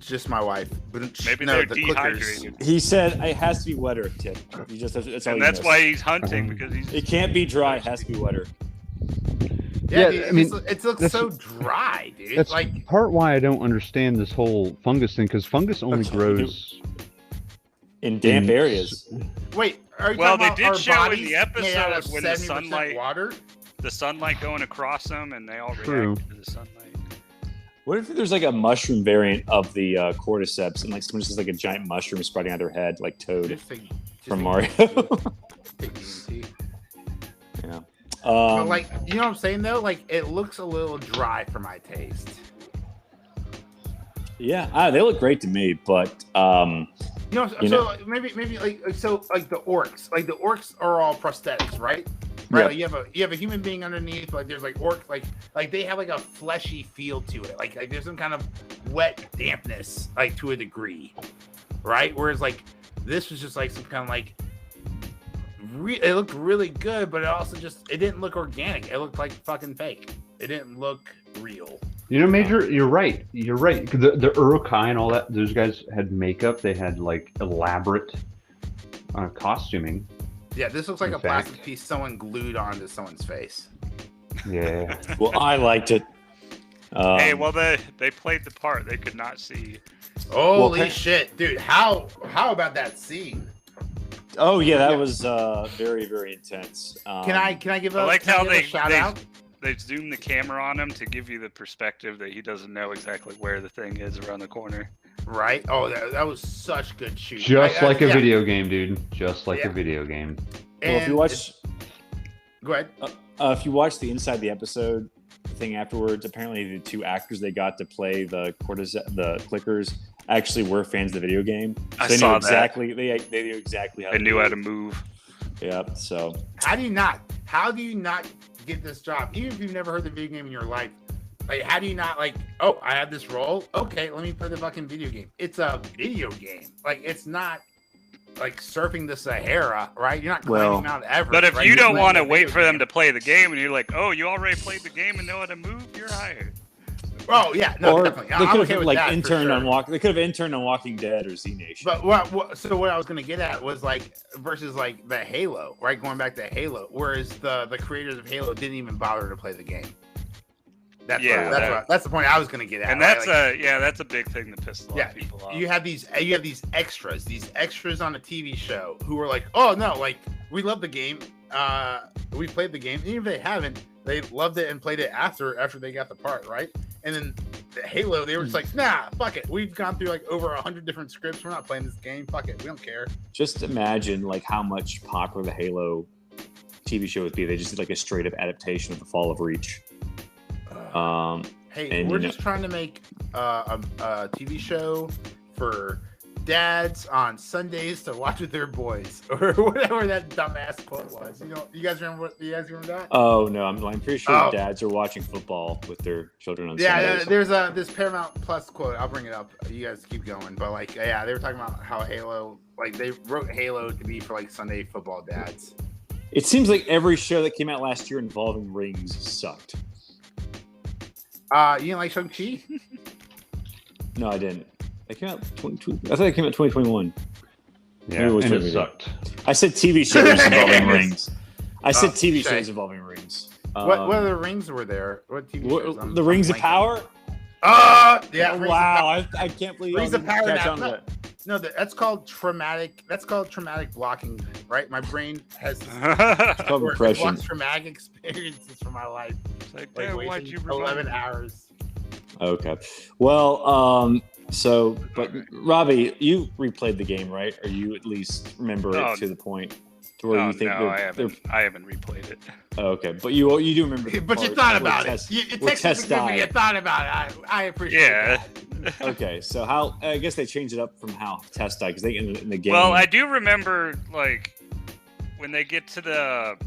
just my wife. But Maybe no, they're the clickers. dehydrated. He said it has to be wetter, Tip. That's all And you that's missed. why he's hunting because he's It can't be dry. It has to be wetter. Yeah, Yeah, dude, I mean, it looks that's- so dry, dude. That's Like part why I don't understand this whole fungus thing, because fungus only Okay. grows. In damp in areas. wait, are you Well, talking they about did our show in bodies the made out episode of when the 70% sunlight- water? the sunlight going across them, and they all True. react to the sunlight. What if there's like a mushroom variant of the cordyceps, and like someone just has like a giant mushroom spreading out their head, like Toad Just think- just from think Mario? think DMT. Yeah. But like, you know what I'm saying though? Like, it looks a little dry for my taste. Yeah, they look great to me, but You know, You so know- like, maybe like the orcs, are all prosthetics, right? Yeah. Right. Like you have a human being underneath. Like there's like orc, like they have like a fleshy feel to it. Like there's some kind of wet dampness, like to a degree, right? Whereas like this was just like some kind of like. It looked really good, but it didn't look organic. It looked like fucking fake. It didn't look real. You know, Major, you're right. You're right. 'Cause the Urukai and all that, those guys had makeup. They had like elaborate costuming. Yeah, this looks like In a fact. plastic piece someone glued onto someone's face. Yeah. well, I liked it. Hey, well they played the part. They could not see. Holy Well, shit, dude! How about that scene? Oh yeah, that Yeah. was very very intense. Can I give a, I like can I how give a shout out? they zoom the camera on him to give you the perspective that he doesn't know exactly where the thing is around the corner. Right? Oh, that was such good shooting. Just like a yeah. video game, dude. Just like Yeah. a video game. Well, if you And watch, go ahead. if you watch the inside the episode thing afterwards, apparently the two actors they got to play the clickers actually were fans of the video game. I they saw knew that. exactly they knew exactly how. They to knew do how it. to move. Yeah. So How do you not get this job, even if you've never heard the video game in your life? Like, how do you not like? Oh, I have this role. Okay, let me play the fucking video game. It's a video game. Like, it's not like surfing the Sahara, right? You're not climbing Well, Mount Everest. But if right? you You're don't playing want to a wait video for them game. to play the game, and you're like, oh, you already played the game and know how to move, you're hired. Oh yeah, no, or definitely. they I'm could okay have with like that for interned sure. on They could have interned on Walking Dead or Z Nation. But what I was gonna get at was like versus like the Halo, right? Going back to Halo, whereas the creators of Halo didn't even bother to play the game. That's Yeah, that's the point I was gonna get at. And right? that's Like, that's a big thing that pissed a lot yeah. of people off. You have these extras on a TV show who are like, oh no, like we love the game. We played the game, even if they haven't, they loved it and played it after they got the part, right? And then the Halo, they were just like, nah, fuck it. We've gone through like over 100 different scripts. We're not playing this game. Fuck it. We don't care. Just imagine like how much popular the Halo TV show would be. They just did like a straight up adaptation of the Fall of Reach. Hey, and, we're just trying to make a TV show for dads on Sundays to watch with their boys, or whatever that dumbass quote was. You guys remember that? Oh no, I'm pretty sure dads are watching football with their children on Sundays. There's this Paramount Plus quote. I'll bring it up. You guys keep going, but like, yeah, they were talking about how Halo, like they wrote Halo to be for like Sunday football dads. It seems like every show that came out last year involving rings sucked. You didn't like Shang-Chi? No, I didn't. It came out 2020. I thought it came out 2021. Yeah, and it sucked. I said TV shows involving rings. I said TV shows involving rings. What other rings were there? What TV shows? The Rings of Power? Yeah. Wow, I can't believe Rings of Power. No, that's called traumatic. That's called traumatic blocking, right? My brain has impression. Traumatic experiences for my life. It's like why'd you 11 hours? Okay. Well, but Robbie, you replayed the game, right? Or you at least remember it to the point to where you think I haven't replayed it. Oh, okay, but you do remember. But you thought about it. You thought about it. I appreciate that. Okay, so how? I guess they changed it up from how Test died because they in the game. Well, I do remember like when they get to the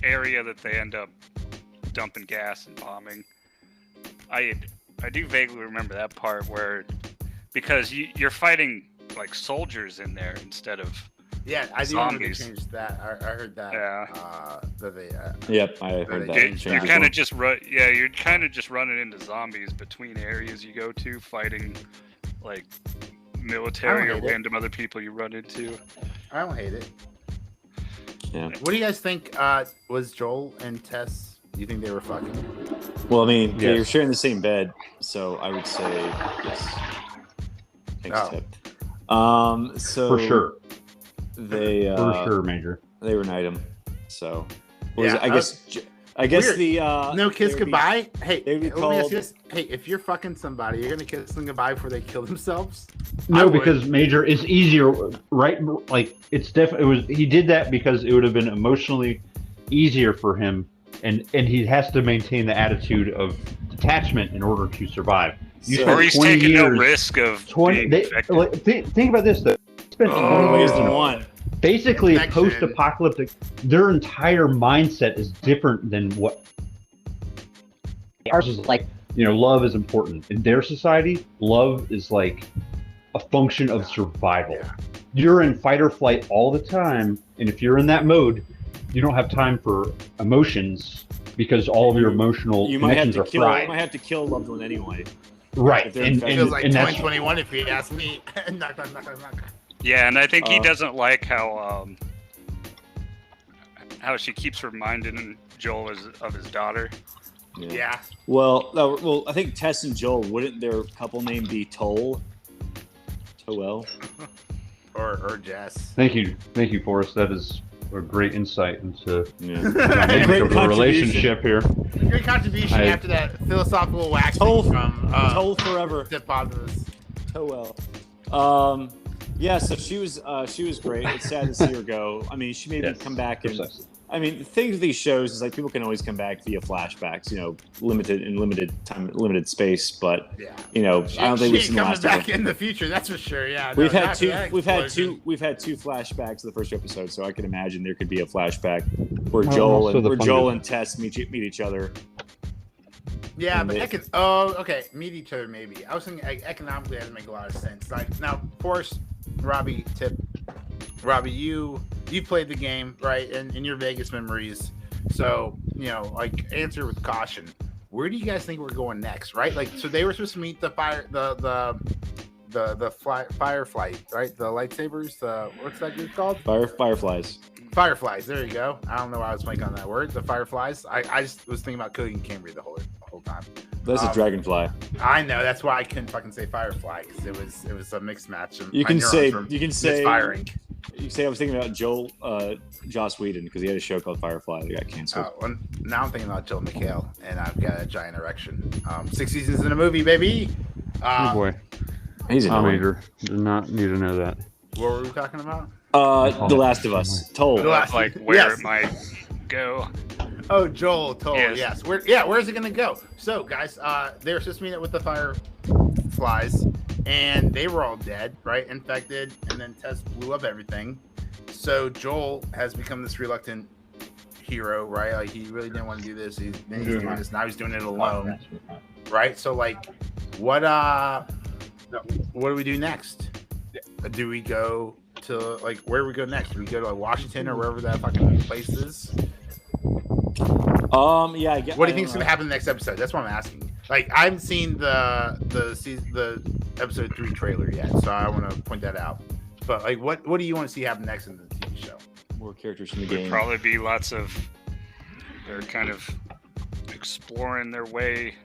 area that they end up dumping gas and bombing. I do vaguely remember that part where because you're fighting like soldiers in there instead of I do remember they zombies. changed that. I heard that. Yeah. Yep, I heard that. You're kind of just you're kind of just running into zombies between areas you go to, fighting like military or random other people you run into. I don't hate it. Yeah. What do you guys think? Was Joel and Tess? Do you think they were fucking? Well, I mean, they were sharing the same bed, so I would say yes. Thanks, Tip. So For sure. They For sure, Major. They were an item. So I guess weird. the no kiss goodbye. Hey, they would be let me called. ask you this. Hey, if you're fucking somebody, you're gonna kiss them goodbye before they kill themselves? No, because Major, it's easier, right? Like it's definitely he did that because it would have been emotionally easier for him, and he has to maintain the attitude of detachment in order to survive. Or he's taking no risk of being infected. Think about this though. Spent 20 years in one. Basically, post-apocalyptic, their entire mindset is different than what ours is like. Love is important. In their society, love is like a function of survival. Yeah. You're in fight or flight all the time, and if you're in that mode, you don't have time for emotions because all of your emotional connections are fried. You might have to kill a loved one anyway. Right. And it feels like 2021 if you ask me. knock. Yeah, and I think he doesn't like how she keeps reminding Joel of his daughter. Yeah. Well, I think Tess and Joel, wouldn't their couple name be Toll? Toel? or Jess. Thank you, Forrest. That is a great insight into the relationship here. Great contribution after that philosophical waxing from Toll forever. Toel. Yeah, so she was great. It's sad to see her go. I mean, she maybe come back and I mean, the thing with these shows is like people can always come back via flashbacks, limited time, limited space. But I don't think we've seen the last back in the future. That's for sure. Yeah, we've had two flashbacks in the first episode, so I can imagine there could be a flashback where Joel and Tess meet each other. Yeah, but meet each other maybe. I was thinking economically that doesn't make a lot of sense. Like now, of course, Robbie, you played the game, right? And in your Vegas memories. So, answer with caution. Where do you guys think we're going next, right? Like, so they were supposed to meet the firefly, right? The lightsabers, what's that group called? Fireflies. Fireflies, there you go. I don't know why I was blanking on that word. The fireflies. I just was thinking about Cody and Cambry the whole time. That's a dragonfly. I know. That's why I couldn't fucking say firefly because it was a mixed match. You can say firing. You say I was thinking about Joss Whedon because he had a show called Firefly that got canceled. Well, now I'm thinking about Joel McHale, and I've got a giant erection. 6 seasons in a movie, baby. Oh boy, He's Tom annoying. Eater did not need to know that. What were we talking about? The Last of Us. Told. Like where it might go. Oh, Joel told Yes. Where's it gonna go? So, guys, they were supposed to meet it with the fireflies, and they were all dead, right? Infected, and then Tess blew up everything. So Joel has become this reluctant hero, right? Like he really didn't want to do this. He's doing this. Now he's doing it alone, right? So, like, what do we do next? Do we go to like where do we go next? Do we go to like Washington or wherever that fucking place is? Yeah. I get, What do you think is going to happen in the next episode? That's what I'm asking. Like, I haven't seen the episode 3 trailer yet, so I want to point that out. But like, what do you want to see happen next in the TV show? more characters from the Would game? probably be lots of they're kind of exploring their way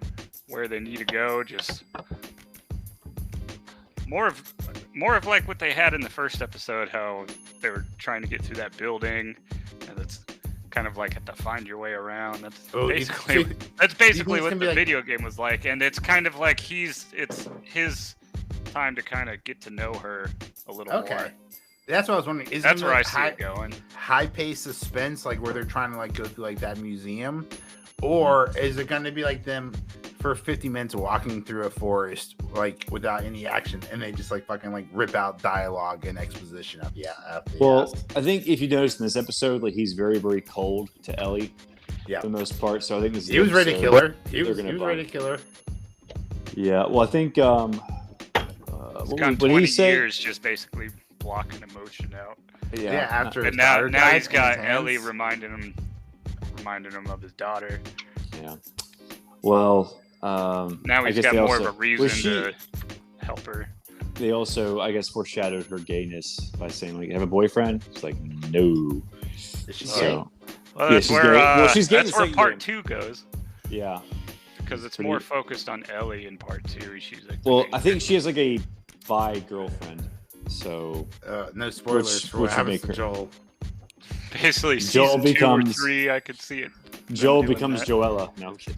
where they need to go. Just more of like what they had in the first episode, how they were trying to get through that building, and it's kind of like have to find your way around. That's basically what the video game was like, and it's kind of like it's his time to kind of get to know her a little more. That's what I was wondering. Is That's it where like I see it going. High-paced suspense, like where they're trying to like go through like that museum, or is it going to be like them for 50 minutes walking through a forest like without any action, and they just like fucking like rip out dialogue and exposition of Well, I think if you notice in this episode, like he's very, very cold to Ellie. Yeah. For the most part. So I think this. He was ready to kill her. He was ready to kill her. Yeah. Well, I think. It's gone 20 years just basically blocking emotion out. Yeah. After and now he's got Ellie reminding him of his daughter. Yeah. Well. Now he's got more of a reason to help her. They also, I guess, foreshadowed her gayness by saying, like, have a boyfriend? She's like, no. Is she so, well, that's yeah, where, she's gay that's where part 2 goes. Yeah. Because it's more focused on Ellie in part 2. She's like, well, I think she has like a bi girlfriend. So no spoilers for what happens to Joel. Basically, Joel season 2 or 3, I could see it. Joel becomes Joella. No, I'm kidding.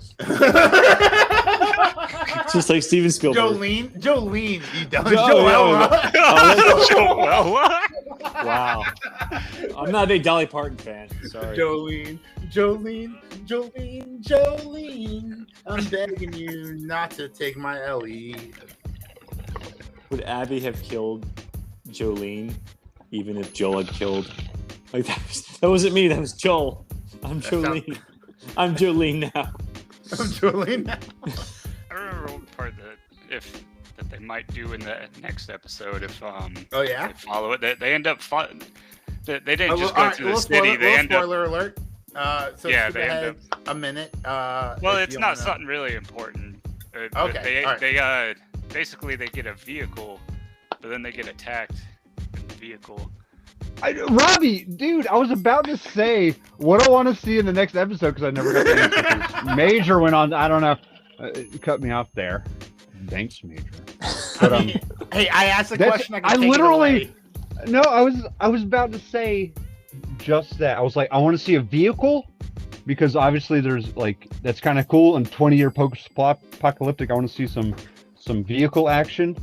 Just like Steven Spielberg. Jolene, you done Joella. Joella. Wow. I'm not a big Dolly Parton fan. Sorry. Jolene. I'm begging you not to take my Ellie. Would Abby have killed Jolene, even if Joel had killed? Like that wasn't me. That was Joel. I'm Jolene. I'm Jolene now. I'm Jolene now. I remember one part that they might do in the next episode if they follow it. They end up they didn't just go through the city. They end up spoiler alert. So yeah, they end up a minute. Well, it's not something really important. They basically they get a vehicle, but then they get attacked in the vehicle. Robbie, dude, I was about to say what I want to see in the next episode because I never got the answer. Major went on. I don't know. Cut me off there. Thanks, Major. But, hey, I asked a question. I was about to say just that. I was like, I want to see a vehicle because obviously there's like that's kind of cool and 20-year post-apocalyptic. I want to see some vehicle action,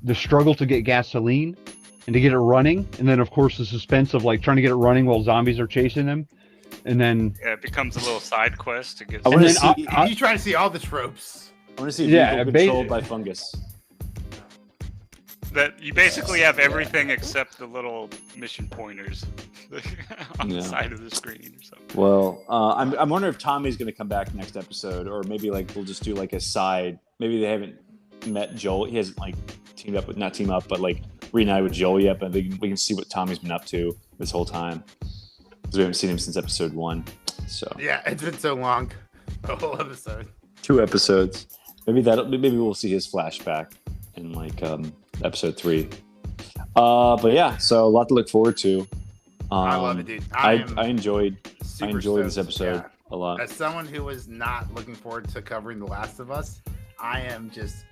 the struggle to get gasoline and to get it running, and then of course the suspense of like trying to get it running while zombies are chasing them, and then it becomes a little side quest to get. You try to see all the tropes. I want to see vehicle controlled by fungus. That you basically have everything except the little mission pointers on the side of the screen or something. Well, I'm wondering if Tommy's going to come back next episode, or maybe like we'll just do like a side. Maybe they haven't met Joel. He hasn't like not team up, but like reunited with Joel yet. But we can see what Tommy's been up to this whole time because we haven't seen him since episode 1. So yeah, it's been so long. A whole episode. 2 episodes. Maybe we'll see his flashback in like episode 3. But yeah, so a lot to look forward to. I love it, dude. I enjoyed this episode a lot. As someone who was not looking forward to covering The Last of Us, I am just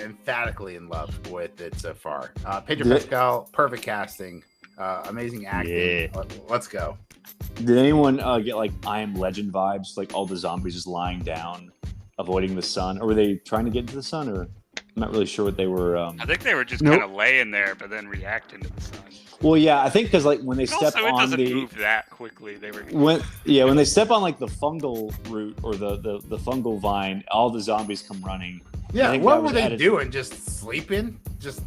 emphatically in love with it so far. Pedro Pascal, perfect casting. Amazing acting. Let's go. Did anyone get like I Am Legend vibes? Like all the zombies just lying down, avoiding the sun, or were they trying to get into the sun? Or I'm not really sure what they were. I think they were just Nope. kind of laying there, but then reacting to the sun. Well, yeah, I think because like when they step Also, it on doesn't the move that quickly. They were. when they step on like the fungal root or the fungal vine, all the zombies come running. I Yeah, think what that were was they added- doing? Just sleeping? Just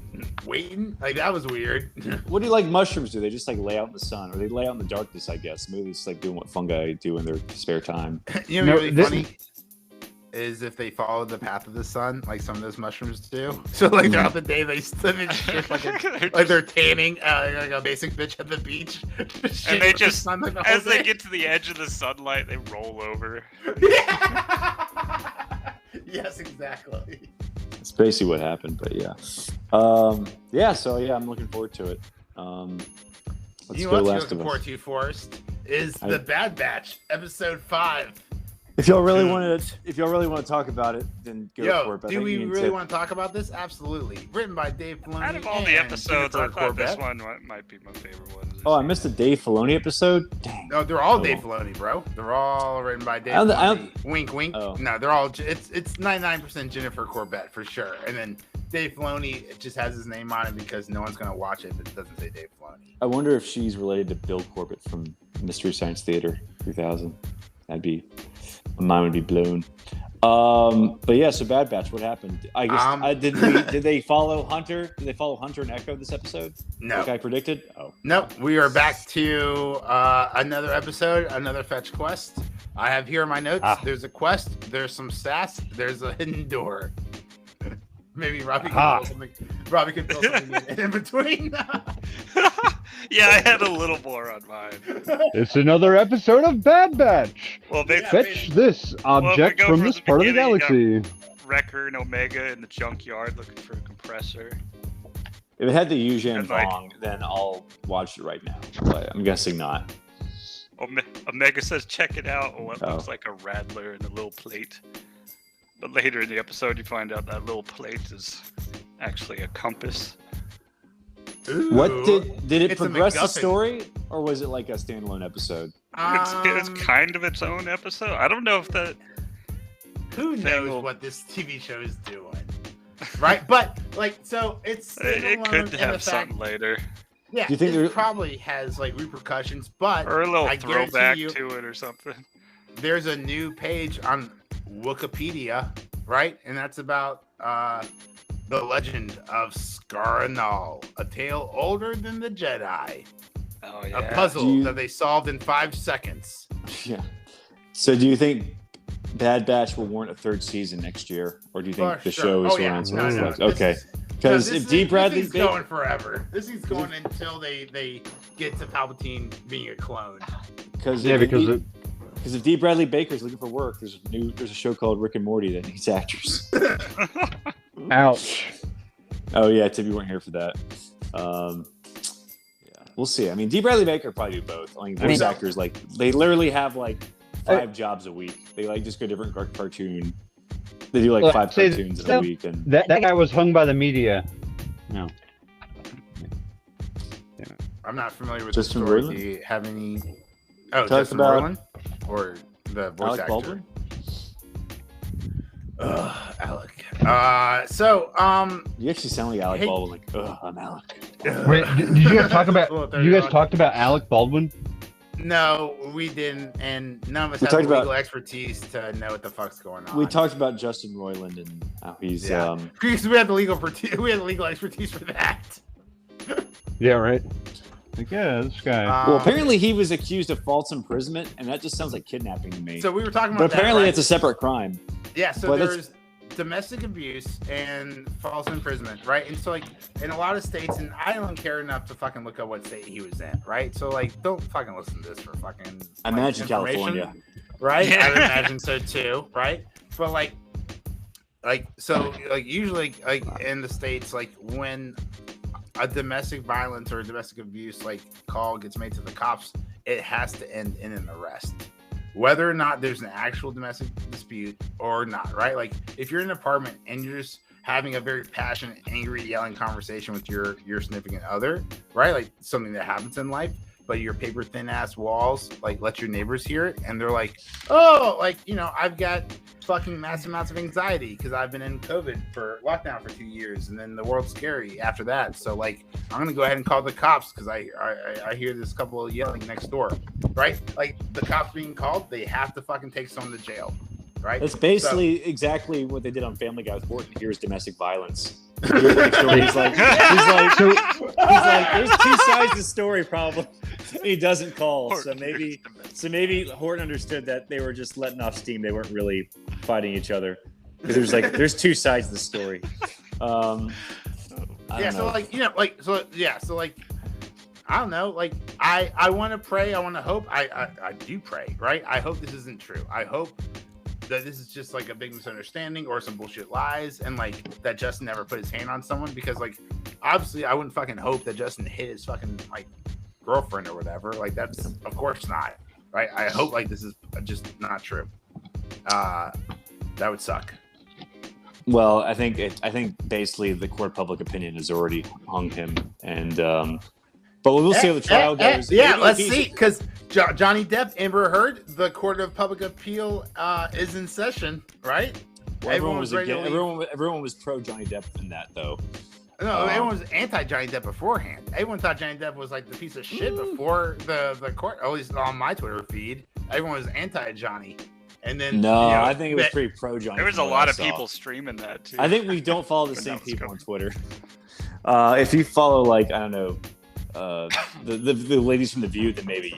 waiting? Like, that was weird. What do you like mushrooms do? They just like lay out in the sun, or they lay out in the darkness, I guess. Maybe it's like doing what fungi do in their spare time. You know, No, what's really this- funny is if they follow the path of the sun, like some of those mushrooms do. So, like, throughout the day, they just like they're tanning, like a basic bitch at the beach. And they just, sun, like, the as whole they day. get to the edge of the sunlight, they roll over. Yes, exactly. That's basically what happened, but yeah. So I'm looking forward to it. Let's You know go what you're Last looking of forward Us. to, Forrest, is The Bad Batch, episode 5. If y'all really want to talk about it, then go for Yo, it. But I do think we me and really Tip- want to talk about this? Absolutely. Written by Dave Filoni. Out of all the and episodes, I Jennifer thought this Corbett. one might be my favorite one. Oh, I missed the Dave Filoni episode. Dang. No, they're all Oh. Dave Filoni, bro. They're all written by Dave I don't- Filoni. Wink, wink. Oh. No, they're all. It's 99% Jennifer Corbett for sure, and then Dave Filoni it just has his name on it because no one's gonna watch it if it doesn't say Dave Filoni. I wonder if she's related to Bill Corbett from Mystery Science Theater 3000. My mind would be blown. But yeah, so Bad Batch, what happened? I guess did they follow Hunter? Did they follow Hunter and Echo this episode? No, Like I predicted? Oh. nope. We are back to another episode, another fetch quest. I have here in my notes. There's a quest. There's some sass. There's a hidden door. Maybe Robbie can fill something. Robbie can fill something in between. Yeah, I had a little more on mine. It's another episode of Bad Batch. Well, they Yeah. Fetch this object go from from this the part of the beginning, galaxy. Wrecker and Omega in the junkyard looking for a compressor. If it had the Yuuzhan And, like- Vong, then I'll watch it right now. But I'm guessing not. Omega says, "Check it out." Oh, it Oh. looks like a rattler in a little plate. But later in the episode, you find out that little plate is actually a compass. Ooh. What did it It's a progress the MacGuffin. story, or was it like a standalone episode? It's kind of its own episode. I don't know if that. Who thing knows will- what this TV show is doing, right? But like, so it's It standalone could in the have fact- something later, Yeah, Do you think it there- probably has like repercussions, but or a little I guarantee throwback you- to it, or something. there's a new page on Wikipedia, right? And that's about the legend of Scaranal, a tale older than the Jedi, Oh a yeah. puzzle Do you- that they solved in 5 seconds. Yeah. So do you think Bad Batch will warrant a third season next year, or do you think For the sure. show is Oh, yeah. around? No, no, Okay. this is- Because this if D. Bradley this is going forever. This is going until they get to Palpatine being a clone. because if D. Bradley Baker's looking for work, there's a show called Rick and Morty that needs actors. Ouch. Oh yeah, Tib, you weren't here for that. Yeah, we'll see. I mean, D. Bradley Baker probably do both. I mean, voice actors like they literally have like 5 jobs a week. They like just go different cartoon. They do like Well, 5 say cartoons in a that- week, and That guy was hung by the media. No. I'm not familiar with Justin the story. Roiland? Do you have any? Oh, Talk Justin about- Roiland or the voice Alec actor? Baldwin. Ugh, Alec. You actually sound like Alec Hey. Baldwin. Like, I'm Alec. Wait, did you guys talk about? Well, You guys talked about Alec Baldwin? No, we didn't, and none of us We have the talked about- legal expertise to know what the fuck's going on. We talked about Justin Roiland and how he's Yeah. Because we had the legal expertise for that. Yeah, right. Like, yeah, this guy. well, apparently he was accused of false imprisonment, and that just sounds like kidnapping to me. So we were talking but about apparently that, right? it's a separate crime. Yeah, so But that's- there's domestic abuse and false imprisonment, right? And so, like, in a lot of states, and I don't care enough to fucking look up what state he was in, right? So, like, don't fucking listen to this for fucking. I like, imagine information, California. right? Yeah. I would imagine so too, right? But usually, like in the states, like when a domestic violence or a domestic abuse like call gets made to the cops, it has to end in an arrest. Whether or not there's an actual domestic dispute or not, right? Like if you're in an apartment and you're just having a very passionate, angry, yelling conversation with your significant other, right? Like something that happens in life, but your paper thin ass walls like let your neighbors hear it, and they're like, oh, like, you know, I've got fucking massive amounts of anxiety because I've been in COVID for lockdown for 2 years, and then the world's scary after that. So like, I'm gonna go ahead and call the cops because I hear this couple of yelling next door, right? Like the cops being called, they have to fucking take someone to jail, right? That's basically exactly what they did on Family Guy with Horton. Here's domestic violence. He's like, there's two sides to the story, probably. He doesn't call, so maybe Horton understood that they were just letting off steam. They weren't really fighting each other because there's two sides to the story. So like, you know, like, so like, I don't know, like, I want to pray, I want to hope, I do pray, right? I hope this isn't true. I hope that this is just like a big misunderstanding or some bullshit lies, and like that Justin never put his hand on someone, because like obviously I wouldn't fucking hope that Justin hit his fucking like girlfriend or whatever. Like that's of course not, right? I hope like this is just not true. That would suck. Well, I think basically the court of public opinion has already hung him, and but we'll see how the trial goes. Yeah, let's see, because Johnny Depp, Amber Heard, the court of public appeal is in session, right? Well, everyone was pro Johnny Depp in that, though. No, everyone was anti Johnny Depp beforehand. Everyone thought Johnny Depp was like the piece of shit before the court. At least on my Twitter feed, everyone was anti Johnny. And then I think it was pretty pro Johnny. There was a lot of people streaming that too. I think we don't follow the same people on Twitter. If you follow, like, I don't know, the ladies from The View, then maybe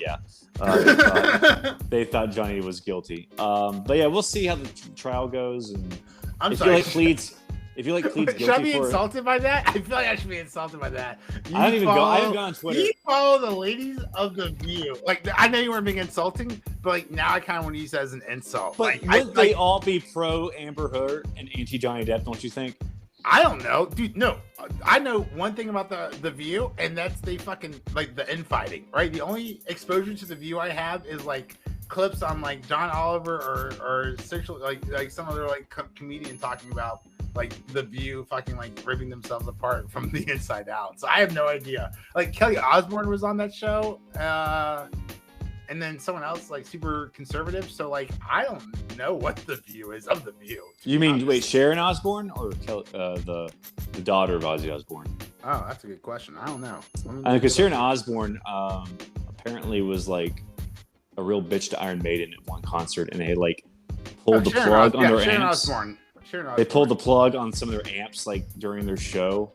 they thought Johnny was guilty. But yeah, we'll see how the trial goes. And if you like pleads guilty, should I be insulted by that? I feel like I should be insulted by that. I haven't gone on Twitter. You follow the ladies of The View. Like, I know you weren't being insulting, but like now I kind of want to use that as an insult. But wouldn't they all be pro Amber Heard and anti Johnny Depp? Don't you think? I don't know, dude. No, I know one thing about the View, and that's they fucking like the infighting, right? The only exposure to The View I have is like clips on like John Oliver or sexual like some other like comedian talking about like The View fucking like ripping themselves apart from the inside out. So I have no idea. Like Kelly Osbourne was on that show, and then someone else like super conservative. So like I don't know what the view is of The View. You mean wait, Sharon Osbourne or the daughter of Ozzy Osbourne? Oh, that's a good question. I don't know. Because Sharon Osbourne apparently was like a real bitch to Iron Maiden at one concert, and they like pulled the plug on their amps. They pulled the plug on some of their amps like during their show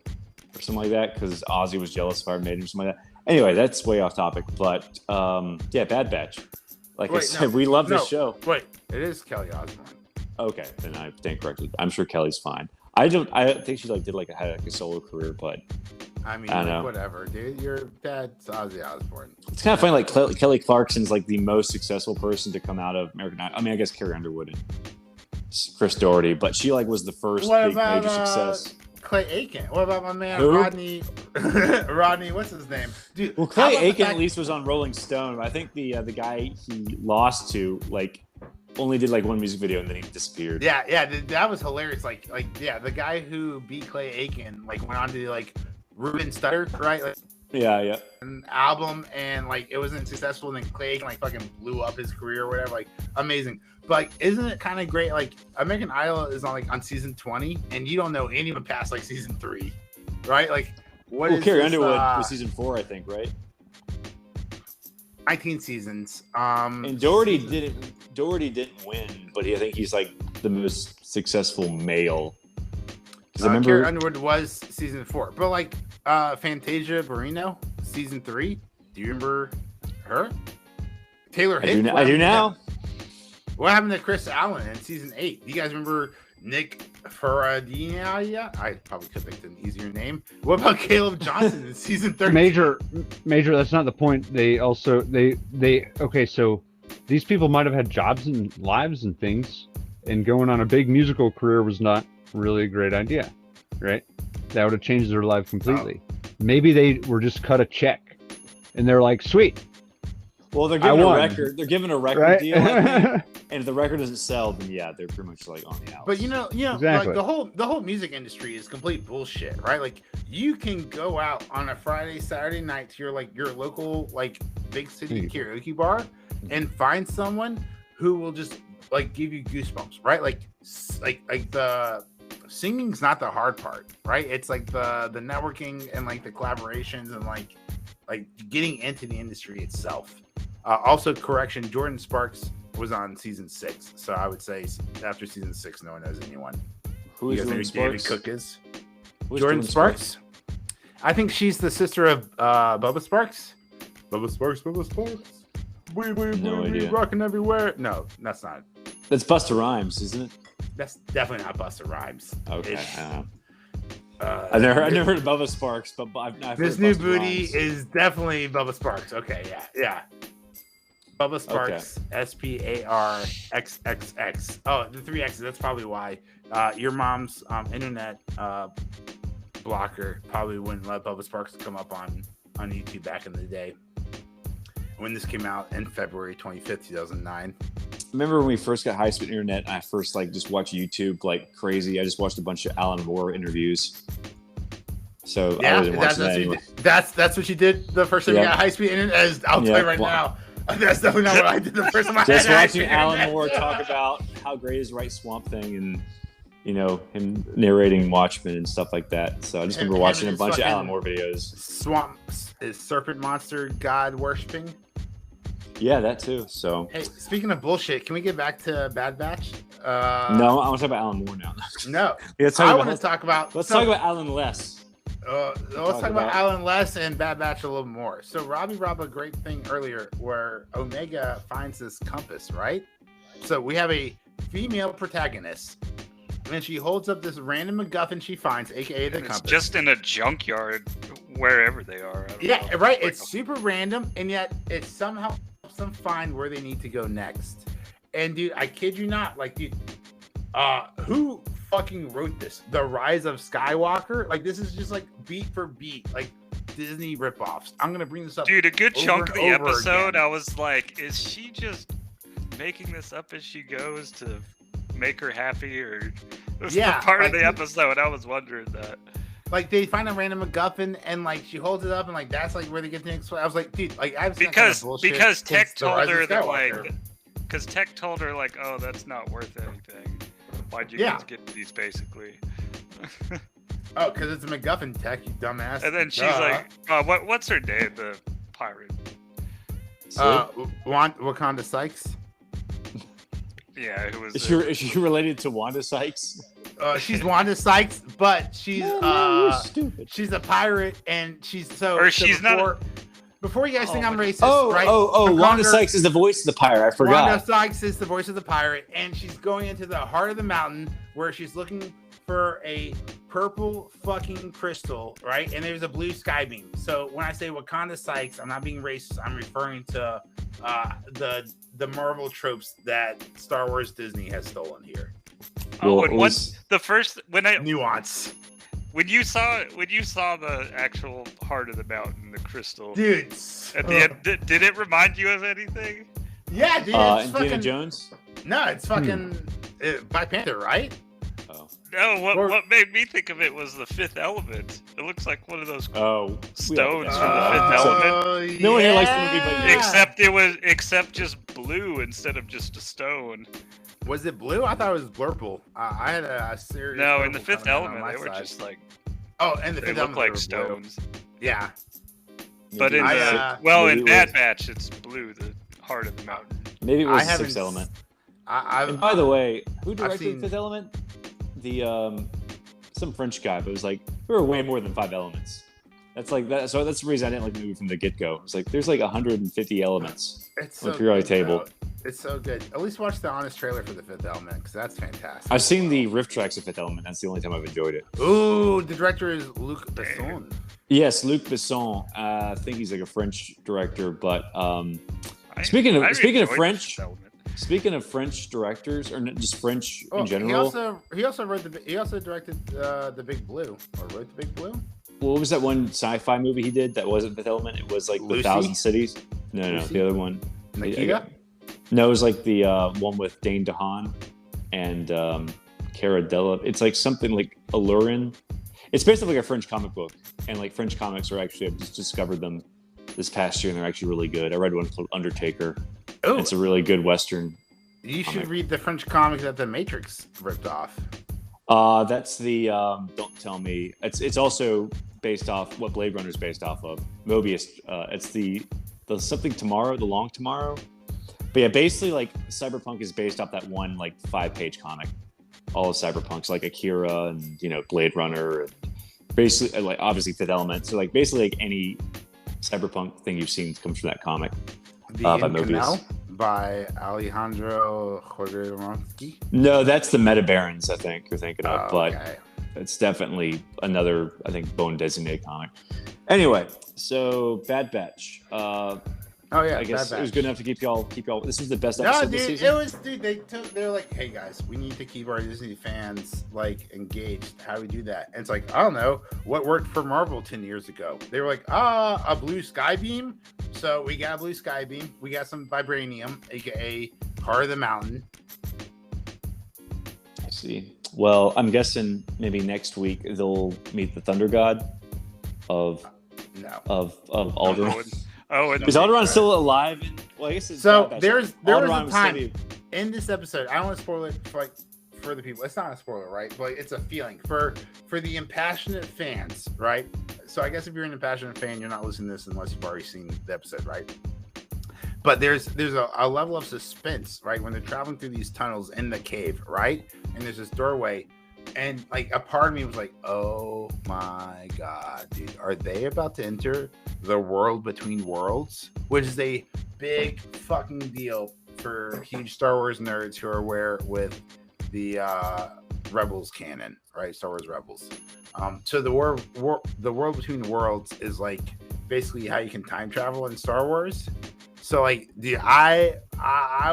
or something like that because Ozzy was jealous of Iron Maiden or something like that. Anyway, that's way off topic, but yeah, Bad Batch. Like I said, we love this show. Wait, it is Kelly Osbourne. Okay, then I stand corrected. I'm sure Kelly's fine. I think she like had a solo career, but I mean, like, whatever, dude. Your dad's Ozzy Osbourne. It's kind of funny. Like Kelly Clarkson's like the most successful person to come out of American Idol. I mean, I guess Carrie Underwood and Chris Doherty, but she like was the first major success. Clay Aiken. What about my man Rodney? What's his name? Dude, well, Clay Aiken at least was on Rolling Stone. I think the guy he lost to like only did like one music video and then he disappeared. Yeah, that was hilarious. Like yeah, the guy who beat Clay Aiken like went on to do like Ruben Studdard, right? Like, yeah. An album, and like it wasn't successful, and then Clay Aiken like fucking blew up his career or whatever. Like amazing. But like, isn't it kind of great? Like American Idol is on season 20, and you don't know anyone past like season 3, right? Like what? Well, Carrie Underwood was season 4, I think, right? 19 seasons. And Doherty didn't win, but I think he's like the most successful male. I remember Carrie Underwood was season 4, but like Fantasia Barrino, season 3. Do you remember her? Taylor Hicks. I do now. What happened to Chris Allen in season 8? Do you guys remember Nick Ferradina? I probably could have picked an easier name. What about Caleb Johnson in season 13? Major. That's not the point. They also okay. So these people might have had jobs and lives and things, and going on a big musical career was not really a great idea, right? That would have changed their life completely. Maybe they were just cut a check, and they're like, "Sweet." Well, they're giving a record. They're giving a record deal, I think. And if the record doesn't sell, then yeah, they're pretty much like on the outs. But you know, Exactly. like the whole music industry is complete bullshit, right? Like you can go out on a Friday, Saturday night to your local like big city karaoke bar and find someone who will just like give you goosebumps, right? Like the singing's not the hard part, right? It's like the networking and like the collaborations and like getting into the industry itself. Also, correction, Jordan Sparks was on season 6, so I would say after season 6, no one knows anyone. Who is Jordan David Sparks? Cook is? Who's Jordan Sparks? I think she's the sister of Bubba Sparks. Bubba Sparks. No We idea. rocking everywhere. No, that's not. That's Busta Rhymes, isn't it? That's definitely not Busta Rhymes. Okay. It's, I've never heard of Bubba Sparks, but I've heard This of new Busta booty Rhymes. is definitely Bubba Sparks. Okay, yeah. Bubba Sparks, SPARXXX. Oh, the 3 X's. That's probably why your mom's internet blocker probably wouldn't let Bubba Sparks come up on YouTube back in the day when this came out in February 25th, 2009. Remember when we first got high-speed internet and I first like just watched YouTube like crazy? I just watched a bunch of Alan Moore interviews. So I wasn't watching that anymore. That's what you did the first time you got high-speed internet? I'll tell you right now. That's definitely not what I did the first time I Just had watching Alan Moore talk about how great his Right Swamp Thing and, you know, him narrating Watchmen and stuff like that. So I just remember watching a bunch of Alan Moore videos. Swamp is serpent monster god worshipping. Yeah, that too. So Hey, speaking of bullshit, can we get back to Bad Batch? no, I want to talk about Alan Moore now. No. Let's I talk want to about, talk about. let's talk about Alan Less. Let's talk about Alan Less and Bad Batch a little more. So Robbie brought up a great thing earlier where Omega finds this compass, right? So we have a female protagonist, and she holds up this random MacGuffin she finds, aka the compass. It's just in a junkyard, wherever they are. I don't know. Right. Like It's super random, and yet it somehow helps them find where they need to go next. And dude, I kid you not, like, dude, who fucking wrote this? The Rise of Skywalker? Like, this is just like beat for beat, like Disney ripoffs. I'm gonna bring this up. Dude, a good chunk of the over episode, again. I was like, is she just making this up as she goes to make her happy, or this is the part of like, the episode I was wondering that. Like, they find a random MacGuffin and like she holds it up and like that's like where they get the next. I was like, dude, like I've seen that kind of bullshit because Tech since The Rise told of her that Skywalker. because Tech told her like, oh, that's not worth anything. Why'd you Yeah. guys get these, basically? Oh, because it's a MacGuffin, Tech, you dumbass. And then she's Duh. like, what's her name, the pirate? Wakanda Sykes. Yeah, who was Is she related to Wanda Sykes? She's Wanda Sykes, but she's you're stupid. she's a pirate, and she's so. Or so she's not before, Before you guys think I'm racist, Oh, right? Wanda Sykes is the voice of the pirate. I forgot. Wanda Sykes is the voice of the pirate, and she's going into the heart of the mountain where she's looking for a purple fucking crystal, right? And there's a blue sky beam. So when I say Wakanda Sykes, I'm not being racist. I'm referring to the Marvel tropes that Star Wars Disney has stolen here. Oh, Well, and it once the first Nuance, when you saw the actual heart of the mountain, the crystal dude. at the end, did it remind you of anything? Yeah, dude. It's Indiana fucking Jones. no. It's fucking Black Panther, right? Oh, No, Or- what made me think of it was the Fifth Element. It looks like one of those oh, stones yeah. from the Fifth Element. No one here likes the movie, but yeah. Except just blue instead of just a stone. Was it blue? I thought it was blurple. I had a serious. No, in the purple Fifth coming out on Element, my they were side. just like Oh, and the they Fifth look Element like were blue. stones. Yeah. But in I, the maybe in it Bad was- Batch, it's blue, the heart of the mountain. Maybe it I was the haven't Sixth Element. I've And by the way, who directed seen- Fifth Element? The some French guy, but it was like there were way more than 5 elements. That's like that. So that's the reason I didn't like the movie from the get go. It's like there's like 150 elements. It's on the so periodic good, table. though. It's so good. At least watch the honest trailer for the Fifth Element because that's fantastic. I've seen the riff tracks of Fifth Element. That's the only time I've enjoyed it. Ooh, the director is Luc Besson. Yes, Luc Besson. I think he's like a French director. But I speaking of enjoyed French, Fifth Element. speaking of French directors, or just French Oh, in general, he also directed the Big Blue or wrote the Big Blue. what was that one sci-fi movie he did that wasn't Fifth Element? It was like Lucy? The Thousand Cities. No, Lucy? the other one. Nikita. No, it was like the one with Dane DeHaan and Cara Della. It's like something like Allurin. It's basically like a French comic book, and like French comics are actually, I've just discovered them this past year, and they're actually really good. I read one called Undertaker. Oh, it's a really good Western. You should read the French comic that the Matrix ripped off. That's the Don't Tell Me. It's also based off what Blade Runner is based off of. Mobius. It's the something tomorrow, the Long Tomorrow. But yeah, basically like Cyberpunk is based off that one like 5-page comic. All of Cyberpunk's like Akira and Blade Runner and basically like obviously Fifth Element. So like basically like any Cyberpunk thing you've seen comes from that comic. By Mobius. By Alejandro Jodorowsky? No, that's the Meta Barons, I think you're thinking of, but okay. It's definitely another, I think, Bone Designated comic. Anyway, so Bad Batch. I guess it was good enough to keep y'all. This was the best episode this season. It was, dude. They're like, hey guys, we need to keep our Disney fans like engaged. How do we do that? And it's like, I don't know what worked for Marvel 10 years ago. They were like, a blue sky beam. So we got a blue sky beam. We got some vibranium, aka Heart of the Mountain. I see. Well, I'm guessing maybe next week they'll meet the Thunder God of Alderaan. Is Alderaan still alive? Well, I guess it's so. There was Alderaan a time in this episode. I don't want to spoil it for the people. It's not a spoiler, right? But it's a feeling for the impassionate fans, right? So I guess if you're an impassionate fan, you're not listening to this unless you've already seen the episode, right? But there's a level of suspense, right? When they're traveling through these tunnels in the cave, right? And there's this doorway. And like a part of me was like, oh my God, dude, are they about to enter the world between worlds? Which is a big fucking deal for huge Star Wars nerds who are aware with the Rebels canon, right? Star Wars Rebels. So the world between worlds is like basically how you can time travel in Star Wars. So like, dude, I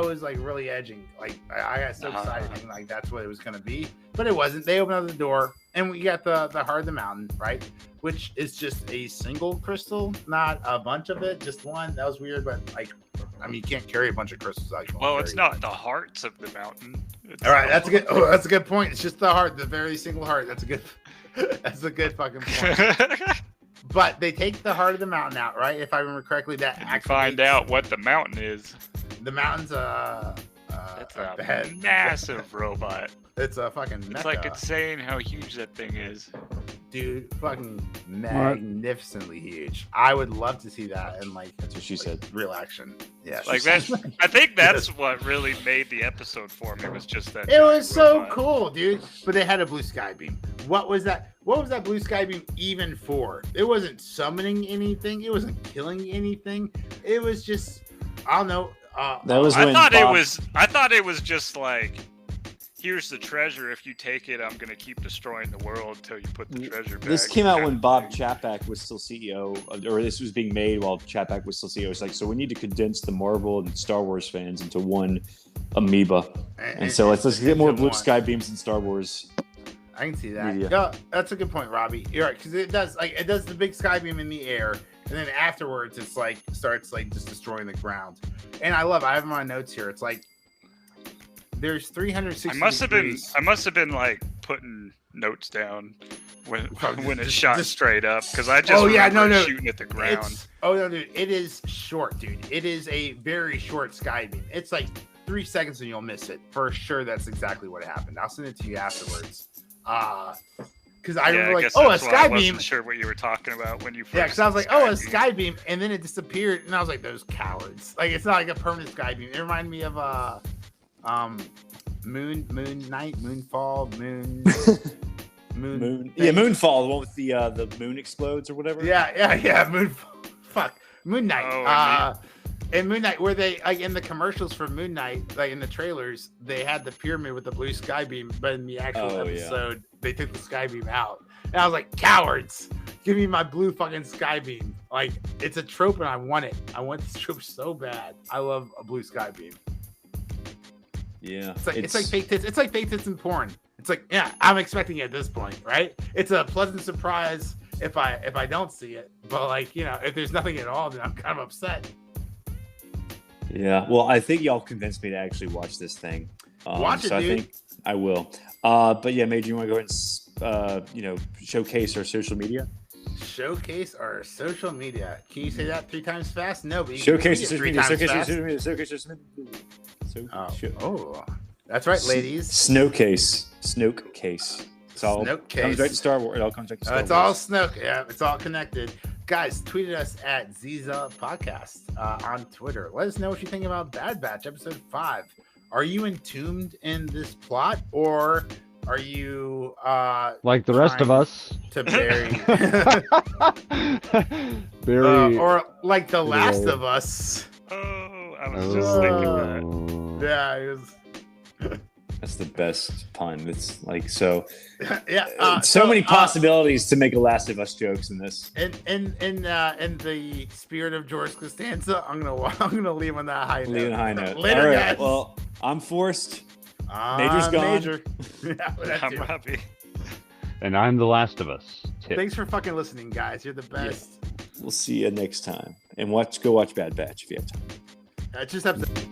was like really edging. Like I got so excited, thinking like that's what it was gonna be, but it wasn't. They opened up the door, and we got the Heart of the Mountain, right? Which is just a single crystal, not a bunch of it, just one. That was weird, but like, I mean, you can't carry a bunch of crystals out. Well, it's not the hearts of the mountain. All right, that's a good. Oh, that's a good point. It's just the heart, the very single heart. That's a good. That's a good fucking point. But they take the Heart of the Mountain out, right? If I remember correctly, that actually find out what the mountain is. The mountain's it's a massive robot. It's a fucking mecha. It's like insane how huge that thing is. Dude, fucking magnificently huge. I would love to see that in like that's what she said. Real action. Yeah. Like that. I think that's what really made the episode for me, was just that. It was so cool, dude. But they had a blue sky beam. What was that? What was that blue sky beam even for? It wasn't summoning anything. It wasn't killing anything. It was just, I don't know. That was I thought it was just like, here's the treasure. If you take it, I'm gonna keep destroying the world until you put the treasure back. This came out when Bob Chapek was still CEO, or this was being made while Chapek was still CEO. It's like, so we need to condense the Marvel and Star Wars fans into one amoeba, and so let's get more blue sky beams in Star Wars. I can see that. Yeah, that's a good point, Robbie. You're right, because it does the big sky beam in the air, and then afterwards it's like starts like just destroying the ground. And I have my notes here. It's like there's 360. I must have been like putting notes down when it shot straight up, because I just remember shooting at the ground. Dude, it is short, dude. It is a very short sky beam. It's like 3 seconds and you'll miss it for sure. That's exactly what happened. I'll send it to you afterwards. Because I remember like, a sky beam. I wasn't sure what you were talking about when you first. Yeah, because I was like, a sky beam, and then it disappeared, and I was like, those cowards. Like, it's not like a permanent sky beam. It reminded me of moon night, moonfall, moon. Yeah, Moonfall, the one with the moon explodes or whatever. Yeah, Moonfall. Fuck, Moon Knight. And Moon Knight, where they like in the commercials for Moon Knight, like in the trailers, they had the pyramid with the blue sky beam, but in the actual episode, they took the sky beam out. And I was like, cowards, give me my blue fucking sky beam. Like, it's a trope and I want it. I want this trope so bad. I love a blue sky beam. Yeah. It's like fake tits. It's like fake tits in porn. It's like, yeah, I'm expecting it at this point, right? It's a pleasant surprise if I don't see it. But like, if there's nothing at all, then I'm kind of upset. Yeah. Well, I think y'all convinced me to actually watch this thing. Watch it, so dude. I think I will. But yeah, Major, you want to go ahead and showcase our social media? Showcase our social media. Can you say that 3 times fast? No, but you Showcase can your say it social 3 media. times Showcase your fast. social media. Showcase your social media. Oh, that's right, ladies. Snowcase. Snokecase. It's all Snokecase. comes right to Star Wars. It all comes right to Star Wars. It's all Snoke. Yeah, it's all connected. Guys, tweet at us at Zealots Podcast on Twitter. Let us know what you think about Bad Batch episode 5. Are you entombed in this plot, or are you Like the rest of trying us. to bury Very. or like the Last of Us? Oh, I was just thinking that. Oh. Yeah, it was. That's the best pun. It's like so. Yeah, So many possibilities to make a Last of Us jokes in this. In the spirit of George Costanza, I'm gonna leave on that high note. Leave on a high note. Later, All right. guys. Well, I'm forced. Major's gone. Major. Yeah, that I'm too. Robbie. And I'm the Last of Us. Tip. Thanks for fucking listening, guys. You're the best. We'll see you next time. And go watch Bad Batch if you have time. Just episode.